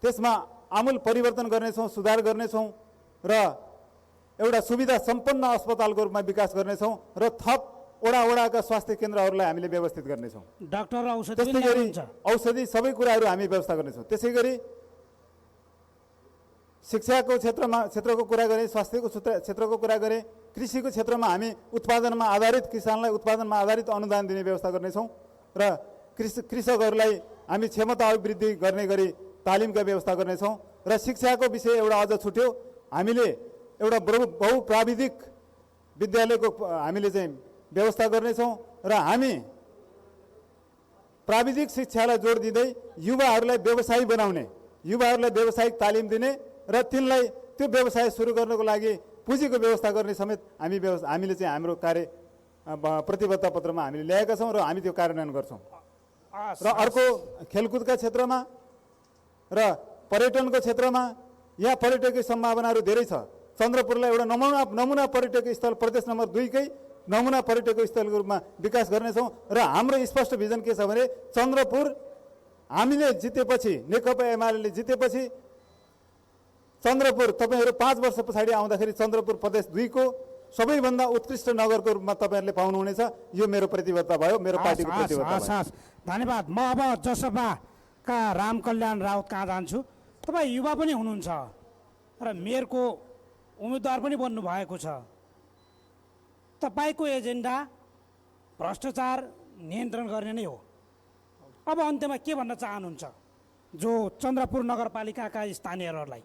[SPEAKER 6] त्यसमा आमूल परिवर्तन गर्नेछौँ, सुधार गर्नेछौँ र एउटा सुविधा सम्पन्न अस्पतालको रूपमा विकास गर्नेछौँ र थप वडाका स्वास्थ्य केन्द्रहरूलाई हामीले व्यवस्थित गर्नेछौँ।
[SPEAKER 4] डाक्टर र
[SPEAKER 6] त्यस्तै गरी औषधि सबै कुराहरू हामी व्यवस्था गर्नेछौँ। त्यसै गरी शिक्षाको क्षेत्रको कुरा गरेँ, स्वास्थ्यको क्षेत्रको कुरा गरेँ, कृषिको क्षेत्रमा हामी उत्पादनमा आधारित किसानलाई उत्पादनमा आधारित अनुदान दिने व्यवस्था गर्नेछौँ र कृषकहरूलाई हामी क्षमता अभिवृद्धि गर्ने गरी तालिमका व्यवस्था गर्नेछौँ। र शिक्षाको विषय एउटा अझ छुट्यो, हामीले एउटा बहुप्राविधिक विद्यालयको हामीले चाहिँ व्यवस्था गर्नेछौँ र हामी प्राविधिक शिक्षालाई जोड दिँदै युवाहरूलाई व्यवसायी बनाउने, युवाहरूलाई व्यावसायिक तालिम दिने र तिनलाई त्यो व्यवसाय सुरु गर्नको लागि पुँजीको व्यवस्था गर्ने समेत हामीले चाहिँ हाम्रो कार्य प्रतिबद्धता पत्रमा हामीले ल्याएका छौँ र हामी त्यो कार्यान्वयन गर्छौँ। र अर्को खेलकुदका क्षेत्रमा र पर्यटनको क्षेत्रमा यहाँ पर्यटकीय सम्भावनाहरू धेरै छ। चन्द्रपुरलाई एउटा नमुना पर्यटकीय स्थल, प्रदेश नम्बर 2 कै नमुना पर्यटकीय स्थलको रूपमा विकास गर्नेछौँ र हाम्रो स्पष्ट भिजन के छ भने चन्द्रपुर हामीले जितेपछि, नेकपा एमाले जितेपछि चन्द्रपुर तपाईँहरू 5 वर्ष पछाडि आउँदाखेरि चन्द्रपुर प्रदेश 2 को सबैभन्दा उत्कृष्ट नगरको रूपमा तपाईँहरूले पाउनुहुनेछ। यो मेरो प्रतिबद्धता भयो, मेरो पार्टीको प्रतिबद्धता भयो।
[SPEAKER 4] धन्यवाद। म अब जसपाका रामकल्याण राउत कहाँ जान्छु। तपाईँ युवा पनि हुनुहुन्छ र मेयरको उम्मेदवार पनि बन्नु भएको छ। तपाईँको एजेन्डा भ्रष्टाचार नियन्त्रण गर्ने नै हो। अब अन्त्यमा के भन्न चाहनुहुन्छ जो चन्द्रपुर नगरपालिकाका स्थानीयहरूलाई?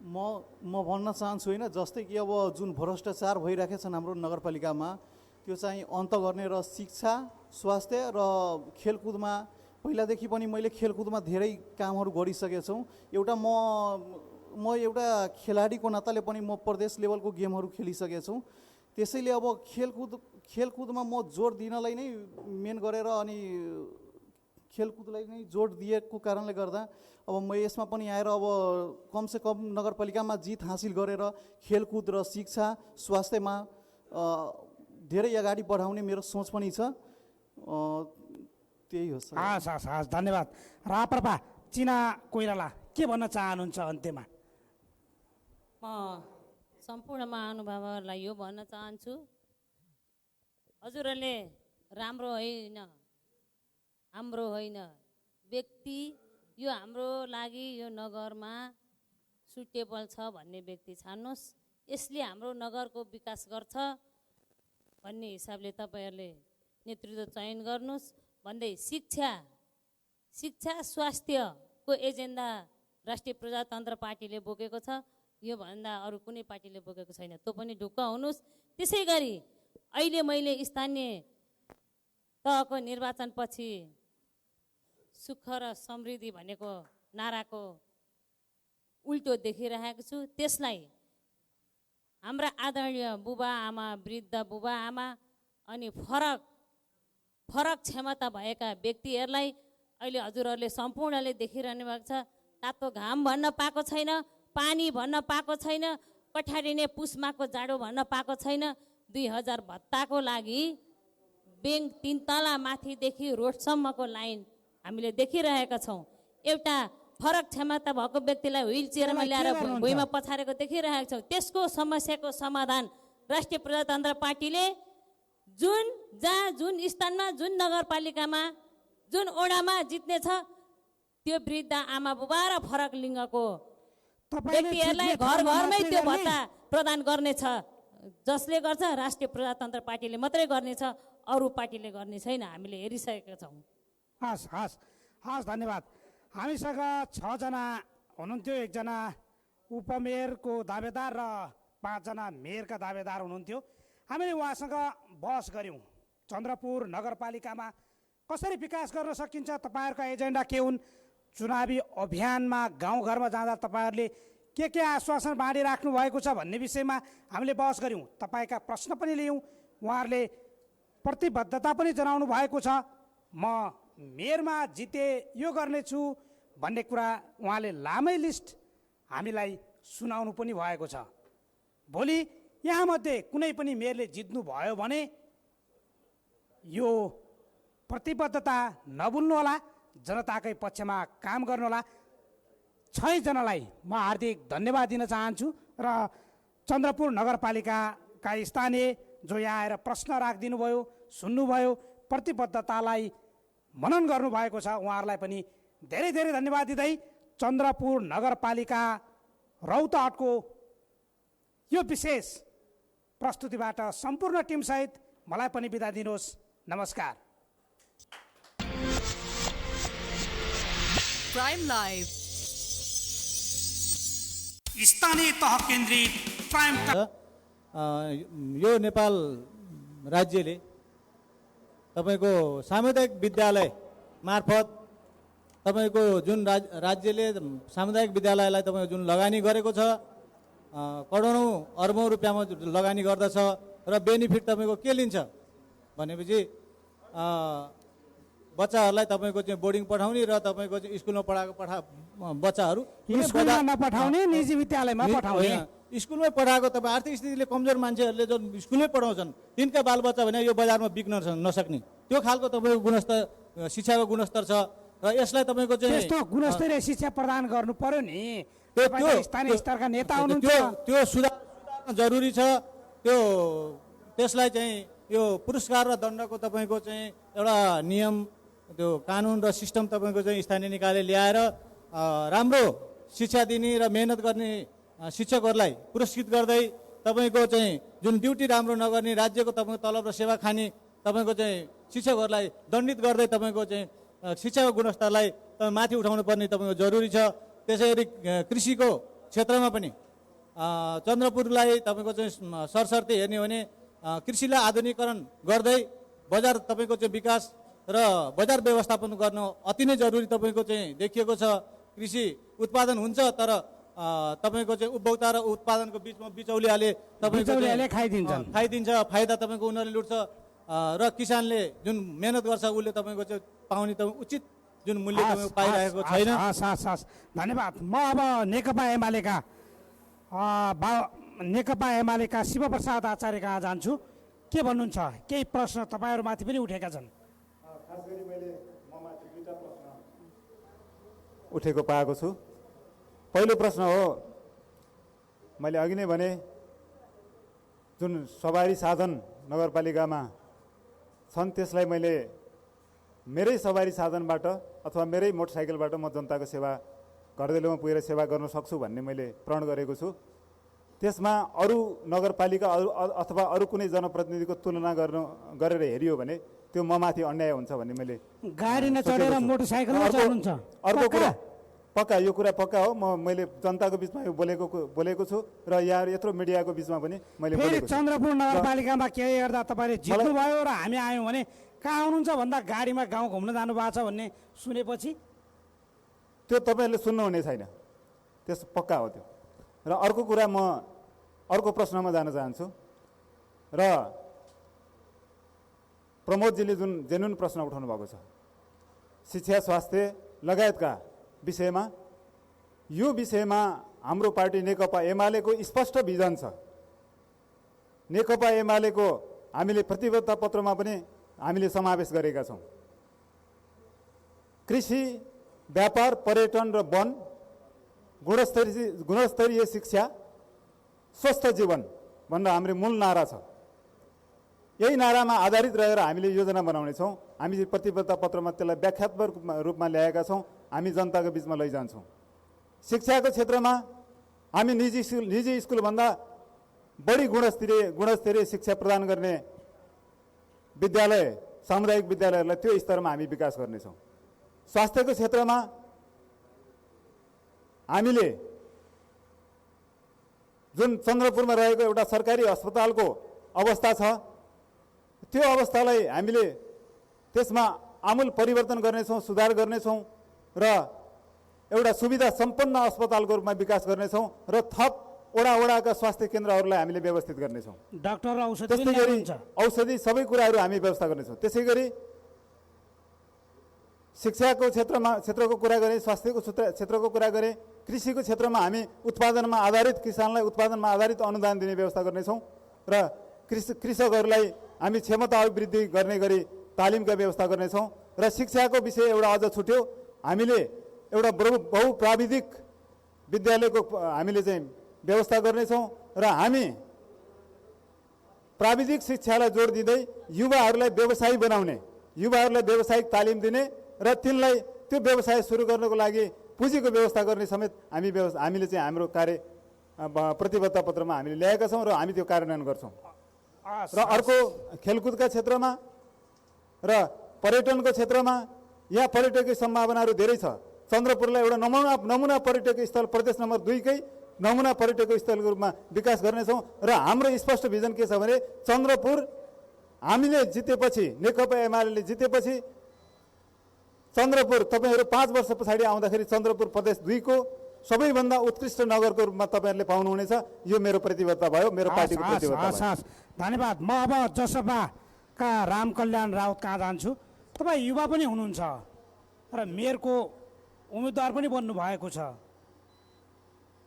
[SPEAKER 9] म भन्न चाहन्छु होइन, जस्तै कि अब जुन भ्रष्टाचार भइरहेको छन् हाम्रो नगरपालिकामा त्यो चाहिँ अन्त गर्ने र शिक्षा, स्वास्थ्य र खेलकुदमा पहिलादेखि पनि मैले खेलकुदमा धेरै कामहरू गरिसकेको छौँ। एउटा म म एउटा खेलाडीको नाताले पनि म प्रदेश लेभलको गेमहरू खेलिसकेको छु। त्यसैले अब खेलकुदमा म जोड दिनलाई नै मेन गरेर अनि खेलकुदलाई नै जोड दिएको कारणले गर्दा अब म यसमा पनि आएर अब कमसेकम नगरपालिकामा जित हासिल गरेर खेलकुद र शिक्षा स्वास्थ्यमा धेरै अगाडि बढाउने मेरो सोच पनि छ। त्यही हो सर।
[SPEAKER 4] हस् हस् हस् धन्यवाद। राप्रपा चिना कोइराला के भन्न चाहनुहुन्छ अन्त्यमा?
[SPEAKER 10] म सम्पूर्ण महानुभावहरूलाई यो भन्न चाहन्छु, हजुरहरूले राम्रो होइन, हाम्रो होइन, व्यक्ति यो हाम्रो लागि यो नगरमा सुटेबल छ भन्ने व्यक्ति छान्नुहोस्, यसले हाम्रो नगरको विकास गर्छ भन्ने हिसाबले तपाईँहरूले नेतृत्व चयन गर्नुहोस् भन्दै शिक्षा स्वास्थ्यको एजेन्डा राष्ट्रिय प्रजातन्त्र पार्टीले बोकेको छ, यो भन्दा अरू कुनै पार्टीले बोकेको छैन, त्यो पनि ढुक्क हुनुहोस्। त्यसै गरी अहिले मैले स्थानीय तहको निर्वाचनपछि सुख र समृद्धि भनेको नाराको उल्टो देखिरहेको छु। त्यसलाई हाम्रा आदरणीय बुबा आमा, वृद्ध बुबा आमा अनि फरक क्षमता भएका व्यक्तिहरूलाई अहिले हजुरहरूले सम्पूर्णले देखिरहनु भएको छ। तातो घाम भन्न पाएको छैन, पानी भन्न पाएको छैन, कठारिने पुसमाको जाडो भन्न पाएको छैन। 2000 भत्ताको लागि ब्याङ्क 3 तला माथिदेखि रोडसम्मको लाइन हामीले देखिरहेका छौँ। एउटा फरक क्षमता भएको व्यक्तिलाई व्हिल चेयरमा ल्याएर भुइँमा पछारेको देखिरहेका छौँ। त्यसको समस्याको समाधान राष्ट्रिय प्रजातन्त्र पार्टीले जुन स्थानमा, जुन नगरपालिकामा, जुन ओडामा जित्ने छ त्यो वृद्ध आमा बुबा र फरक लिङ्गको व्यक्तिहरूलाई घर घरमै त्यो भत्ता प्रदान गर्नेछ, जसले गर्छ राष्ट्रिय प्रजातन्त्र पार्टीले मात्रै गर्नेछ, अरू पार्टीले गर्ने छैन, हामीले हेरिसकेका छौँ।
[SPEAKER 4] हस् हस् हस् धन्यवाद। हामीसँग 6 जना हुनुहुन्थ्यो, 1 जना उपमेयरको दावेदार र 5 जना मेयरका दावेदार हुनुहुन्थ्यो। हामीले उहाँसँग बहस गऱ्यौँ चन्द्रपुर नगरपालिकामा कसरी विकास गर्न सकिन्छ, तपाईँहरूका एजेन्डा के हुन्, चुनावी अभियानमा गाउँघरमा जाँदा तपाईँहरूले के आश्वासन बाँडिराख्नु भएको छ भन्ने विषयमा हामीले बहस गऱ्यौँ। तपाईँका प्रश्न पनि लियौँ, उहाँहरूले प्रतिबद्धता पनि जनाउनु भएको छ। म मेयरमा जिते यो गर्नेछु भन्ने कुरा उहाँले लामै लिस्ट हामीलाई सुनाउनु पनि भएको छ। भोलि यहाँमध्ये कुनै पनि मेयरले जित्नु भयो भने यो प्रतिबद्धता नभुल्नुहोला, जनताकै पक्षमा काम गर्नुहोला। 6 जनालाई म हार्दिक धन्यवाद दिन चाहन्छु र चन्द्रपुर नगरपालिकाका स्थानीय जो यहाँ आएर प्रश्न राखिदिनु भयो, सुन्नुभयो, प्रतिबद्धतालाई मनन गर्नुभएको छ, उहाँहरूलाई पनि धेरै धेरै धन्यवाद दिँदै चन्द्रपुर नगरपालिका रौतहटको यो विशेष प्रस्तुतिबाट सम्पूर्ण टिमसहित मलाई पनि बिदा दिनुहोस्। नमस्कार।
[SPEAKER 1] प्राइम लाइभ
[SPEAKER 2] स्थानीय तह केन्द्रित प्राइम
[SPEAKER 7] यो नेपाल राज्यले तपाईको सामुदायिक विद्यालय मार्फत तपाईको जुन राज्यले सामुदायिक विद्यालयलाई तपाईको जुन लगानी गरेको छ, करोडौँ अर्बौँ रुपियाँमा लगानी गर्दछ र बेनिफिट तपाईको के लिन्छ भनेपछि बच्चाहरूलाई तपाईँको चाहिँ बोर्डिङ पठाउने र तपाईँको चाहिँ स्कुलमा पढाएको बच्चाहरू
[SPEAKER 4] स्कुलमा नपठाउने, निजी विद्यालयमा पठाउने।
[SPEAKER 7] स्कुलमै पढाएको तपाईँ आर्थिक स्थितिले कमजोर मान्छेहरूले जो स्कुलमै पढाउँछन् तिनका बालबच्चा भने यो बजारमा बिक्न नसक्ने त्यो खालको तपाईँको गुणस्तर शिक्षाको गुणस्तर छ र यसलाई तपाईँको चाहिँ
[SPEAKER 4] त्यस्तो गुणस्तरीय शिक्षा प्रदान गर्नु पर्यो नि। स्थानीय स्तरका नेता हुनुहुन्छ,
[SPEAKER 7] त्यो सुधार जरुरी छ। त्यसलाई चाहिँ यो पुरस्कार र दण्डको तपाईँको चाहिँ एउटा नियम, त्यो कानुन र सिस्टम तपाईँको चाहिँ स्थानीय निकायले ल्याएर राम्रो शिक्षा दिने र मेहनत गर्ने शिक्षकहरूलाई पुरस्कृत गर्दै तपाईँको चाहिँ जुन ड्युटी राम्रो नगर्ने, राज्यको तपाईँको तलब र सेवा खाने तपाईँको चाहिँ शिक्षकहरूलाई दण्डित गर्दै तपाईँको चाहिँ शिक्षाको गुणस्तरलाई माथि उठाउनु पर्ने तपाईँको जरुरी छ। त्यसै गरी कृषिको क्षेत्रमा पनि चन्द्रपुरलाई तपाईँको चाहिँ सरसर्ती हेर्ने हो भने कृषिलाई आधुनिकीकरण गर्दै बजार तपाईँको चाहिँ विकास र बजार व्यवस्थापन गर्न अति नै जरुरी तपाईँको चाहिँ देखिएको छ। कृषि उत्पादन हुन्छ तर तपाईँको चाहिँ उपभोक्ता र उत्पादनको बिचमा बिचौलियाले
[SPEAKER 4] बिचौलियाले खाइदिन्छन्।
[SPEAKER 7] खाइदिन्छ, फाइदा तपाईँको उनीहरूले लुट्छ र किसानले जुन मेहनत गर्छ उसले तपाईँको चाहिँ पाउने उचित जुन मूल्य तपाईँको पाइरहेको छैन।
[SPEAKER 4] धन्यवाद। म अब नेकपा एमालेका शिवप्रसाद आचार्य कहाँ जान्छु। के भन्नुहुन्छ? केही प्रश्न तपाईँहरूमाथि पनि उठेका छन्।
[SPEAKER 6] खास गरी मैले ममाथि दुईटा प्रश्न उठेको पाएको छु। पहिलो प्रश्न हो, मैले अघि नै भने जुन सवारी साधन नगरपालिकामा छन् त्यसलाई मैले मेरै सवारी साधनबाट अथवा मेरै मोटरसाइकलबाट म जनताको सेवा घरदैलोमा पुगेर सेवा गर्न सक्छु भन्ने मैले प्रण गरेको छु। त्यसमा अरू नगरपालिका अथवा अरू कुनै जनप्रतिनिधिको तुलना गरेर हेरियो भने त्यो ममाथि अन्याय हुन्छ भन्ने मैले
[SPEAKER 4] गाडीमा चढेर मोटरसाइकलमा चढ्नुहुन्छ।
[SPEAKER 6] अर्को कुरा पक्का, यो कुरा पक्का हो। मैले जनताको बिचमा यो बोलेको छु र यहाँ यत्रो मिडियाको बिचमा पनि मैले बोलेको छु।
[SPEAKER 4] चन्द्रपुर नगरपालिकामा के हेर्दा तपाईँले जित्नुभयो र हामी आयौँ भने कहाँ आउनुहुन्छ भन्दा गाडीमा गाउँ घुम्न जानुभएको छ भन्ने सुनेपछि
[SPEAKER 6] त्यो तपाईँहरूले सुन्नुहुने छैन, त्यस पक्का हो त्यो। र अर्को कुरा, म अर्को प्रश्नमा जान चाहन्छु र प्रमोदजीले जुन जेन्युन प्रश्न उठाउनु भएको छ शिक्षा, स्वास्थ्य लगायतका विषयमा, यो विषयमा हाम्रो पार्टी नेकपा एमालेको स्पष्ट भिजन छ। नेकपा एमालेको हामीले प्रतिबद्धता पत्रमा पनि हामीले समावेश गरेका छौँ। कृषि, व्यापार, पर्यटन र वन, गुणस्तरीय शिक्षा, स्वस्थ जीवन भनेर हाम्रो मूल नारा छ। यही नारामा आधारित रहेर हामीले योजना बनाउनेछौँ। हामी प्रतिबद्धता पत्रमा त्यसलाई व्याख्यात्मक रूपमा ल्याएका छौँ। हामी जनताको बिचमा लैजान्छौँ। शिक्षाको क्षेत्रमा हामी निजी स्कुलभन्दा बढी गुणस्तरीय शिक्षा प्रदान गर्ने विद्यालय, सामुदायिक विद्यालयहरूलाई त्यो स्तरमा हामी विकास गर्नेछौँ। स्वास्थ्यको क्षेत्रमा हामीले जुन चन्द्रपुरमा रहेको एउटा सरकारी अस्पतालको अवस्था छ त्यो अवस्थालाई हामीले त्यसमा आमूल परिवर्तन गर्नेछौँ, सुधार गर्नेछौँ र एउटा सुविधा सम्पन्न अस्पतालको रूपमा विकास गर्नेछौँ र थप वडाका स्वास्थ्य केन्द्रहरूलाई हामीले व्यवस्थित गर्नेछौँ।
[SPEAKER 4] डाक्टर र औषधि
[SPEAKER 6] त्यस्तै गरी औषधि सबै कुराहरू हामी व्यवस्था गर्नेछौँ। त्यसै गरी शिक्षाको क्षेत्रको कुरा गरेँ, स्वास्थ्यको क्षेत्रको कुरा गरेँ, कृषिको क्षेत्रमा हामी उत्पादनमा आधारित किसानलाई उत्पादनमा आधारित अनुदान दिने व्यवस्था गर्नेछौँ र कृषकहरूलाई हामी क्षमता अभिवृद्धि गर्ने गरी तालिमका व्यवस्था गर्नेछौँ। र शिक्षाको विषय एउटा अझ छुट्यो, हामीले एउटा बहुप्राविधिक विद्यालयको हामीले चाहिँ व्यवस्था गर्नेछौँ र हामी प्राविधिक शिक्षालाई जोड दिँदै युवाहरूलाई व्यवसायी बनाउने, युवाहरूलाई व्यावसायिक तालिम दिने र तिनलाई त्यो व्यवसाय सुरु गर्नको लागि पुँजीको व्यवस्था गर्ने समेत हामीले चाहिँ हाम्रो कार्य प्रतिबद्धता पत्रमा हामीले ल्याएका छौँ र हामी त्यो कार्यान्वयन गर्छौँ। र अर्को खेलकुदका क्षेत्रमा र पर्यटनको क्षेत्रमा यहाँ पर्यटकीय सम्भावनाहरू धेरै छ। चन्द्रपुरलाई एउटा नमुना पर्यटकीय स्थल, प्रदेश नम्बर 2 कै नमुना पर्यटकीय स्थलको रूपमा विकास गर्नेछौँ र हाम्रो स्पष्ट भिजन के छ भने चन्द्रपुर हामीले जितेपछि, नेकपा एमाले जितेपछि चन्द्रपुर तपाईँहरू 5 वर्ष पछाडि आउँदाखेरि चन्द्रपुर प्रदेश 2 को सबैभन्दा उत्कृष्ट नगरको रूपमा तपाईँहरूले पाउनुहुनेछ। यो मेरो प्रतिबद्धता भयो, मेरो पार्टीको प्रतिबद्धता भयो।
[SPEAKER 4] धन्यवाद। म अब जसपाका रामकल्याण राउत कहाँ जान्छु। तपाईँ युवा पनि हुनुहुन्छ र मेयरको उम्मेदवार पनि बन्नु भएको छ।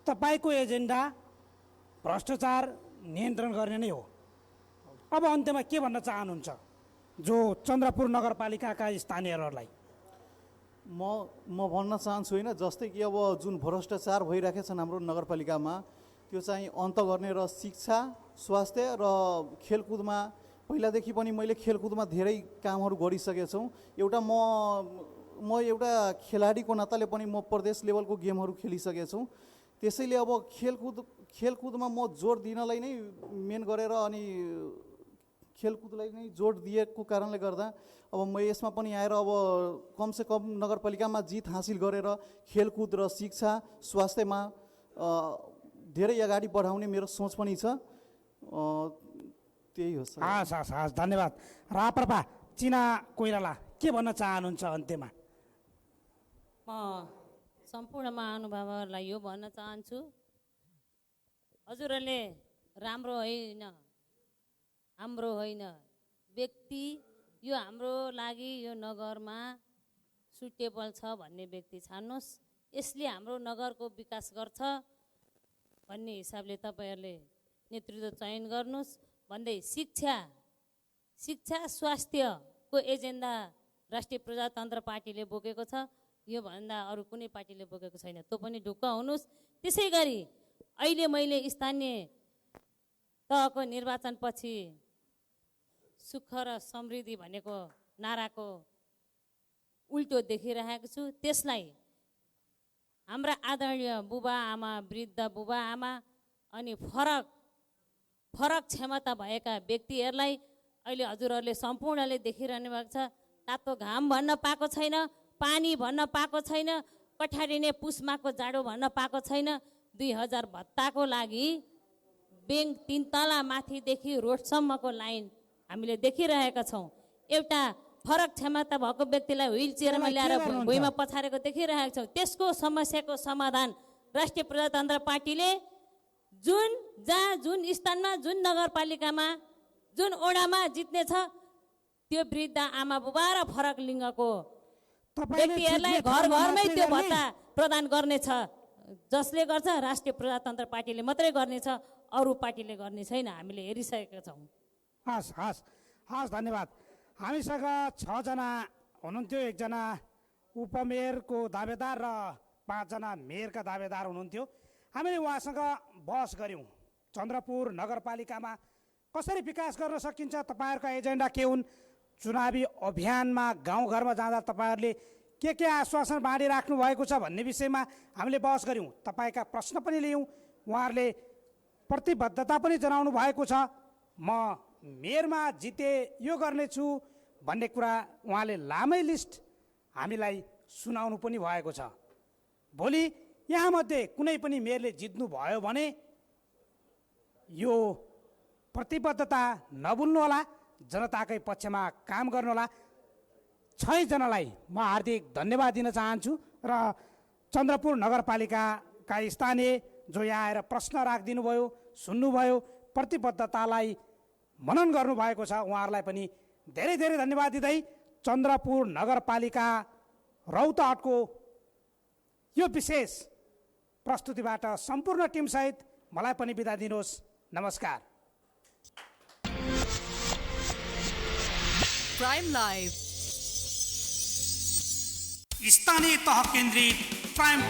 [SPEAKER 4] तपाईँको एजेन्डा भ्रष्टाचार नियन्त्रण गर्ने नै हो। अब अन्त्यमा के भन्न चाहनुहुन्छ जो चन्द्रपुर नगरपालिकाका स्थानीयहरूलाई?
[SPEAKER 9] म भन्न चाहन्छु होइन, जस्तै कि अब जुन भ्रष्टाचार भइरहेको छन् हाम्रो नगरपालिकामा त्यो चाहिँ अन्त गर्ने र शिक्षा, स्वास्थ्य र खेलकुदमा पहिलादेखि पनि मैले खेलकुदमा धेरै कामहरू गरिसकेको छु। एउटा म एउटा खेलाडीको नाताले पनि म प्रदेश लेभलको गेमहरू खेलिसकेको छु। त्यसैले अब खेलकुदमा म जोड दिनलाई नै मेन गरेर अनि खेलकुदलाई नै जोड दिएको कारणले गर्दा अब म यसमा पनि आएर अब कमसेकम नगरपालिकामा जित हासिल गरेर खेलकुद र शिक्षा स्वास्थ्यमा धेरै अगाडि बढाउने मेरो सोच पनि छ। त्यही हो सर।
[SPEAKER 4] हस्, धन्यवाद। राप्रपा चिना कोइराला के भन्न चाहनुहुन्छ अन्त्यमा?
[SPEAKER 10] म सम्पूर्ण महानुभावहरूलाई यो भन्न चाहन्छु, हजुरहरूले राम्रो होइन, हाम्रो होइन, व्यक्ति यो हाम्रो लागि यो नगरमा सुटेबल छ भन्ने व्यक्ति छान्नुहोस्, यसले हाम्रो नगरको विकास गर्छ भन्ने हिसाबले तपाईँहरूले नेतृत्व चयन गर्नुहोस् भन्दै शिक्षा स्वास्थ्यको एजेन्डा राष्ट्रिय प्रजातन्त्र पार्टीले बोकेको छ, यो भन्दा अरू कुनै पार्टीले बोकेको छैन, त्यो पनि ढुक्क हुनुहोस्। त्यसै गरी अहिले मैले स्थानीय तहको निर्वाचनपछि सुख र समृद्धि भनेको नाराको उल्टो देखिरहेको छु, त्यसलाई हाम्रा आदरणीय बुबा आमा, वृद्ध बुबा आमा अनि फरक क्षमता भएका व्यक्तिहरूलाई अहिले हजुरहरूले सम्पूर्णले देखिरहनु भएको छ। तातो घाम भन्न पाएको छैन, पानी भन्न पाएको छैन, कठारिने पुसमाको जाडो भन्न पाएको छैन। 2000 भत्ताको लागि ब्याङ्क 3 तला माथिदेखि रोडसम्मको लाइन हामीले देखिरहेका छौँ। एउटा फरक क्षमता भएको व्यक्तिलाई व्हिल चेयरमा ल्याएर भुइँमा पछारेको देखिरहेका छौँ। त्यसको समस्याको समाधान राष्ट्रिय प्रजातन्त्र पार्टीले जुन स्थानमा, जुन नगरपालिकामा, जुन ओडामा जित्ने छ त्यो वृद्ध आमा बुबा र फरक लिङ्गको व्यक्तिहरूलाई घर घरमै त्यो भत्ता प्रदान गर्नेछ, जसले गर्छ राष्ट्रिय प्रजातन्त्र पार्टीले मात्रै गर्नेछ, अरू पार्टीले गर्ने छैन, हामीले हेरिसकेका छौँ।
[SPEAKER 4] हस् धन्यवाद। हामीसँग 6 जना हुनुहुन्थ्यो, 1 जना उपमेयरको दावेदार र 5 जना मेयरका दावेदार हुनुहुन्थ्यो। हामीले उहाँसँग बहस गऱ्यौँ, चन्द्रपुर नगरपालिकामा कसरी विकास गर्न सकिन्छ, तपाईँहरूका एजेन्डा के हुन्, चुनावी अभियानमा गाउँघरमा जाँदा तपाईँहरूले के आश्वासन बाँडिराख्नु भएको छ भन्ने विषयमा हामीले बहस गऱ्यौँ। तपाईँका प्रश्न पनि लियौँ, उहाँहरूले प्रतिबद्धता पनि जनाउनु भएको छ। म मेयरमा जिते यो गर्नेछु भन्ने कुरा उहाँले लामै लिस्ट हामीलाई सुनाउनु पनि भएको छ। भोलि यहाँमध्ये कुनै पनि मेयरले जित्नु भयो भने यो प्रतिबद्धता नभुल्नुहोला, जनताकै पक्षमा काम गर्नुहोला। 6 जनालाई म हार्दिक धन्यवाद दिन चाहन्छु र चन्द्रपुर नगरपालिकाका स्थानीय जो यहाँ आएर प्रश्न राखिदिनु भयो, सुन्नुभयो, प्रतिबद्धतालाई मनन गर्नुभएको छ, उहाँहरूलाई पनि धेरै धेरै धन्यवाद दिँदै चन्द्रपुर नगरपालिका रौतहटको यो विशेष प्रस्तुतिबाट सम्पूर्ण टिमसहित मलाई पनि बिदा दिनुहोस्। नमस्कार।
[SPEAKER 1] प्राइम लाइभ
[SPEAKER 2] स्थानीय तह केन्द्रित प्राइम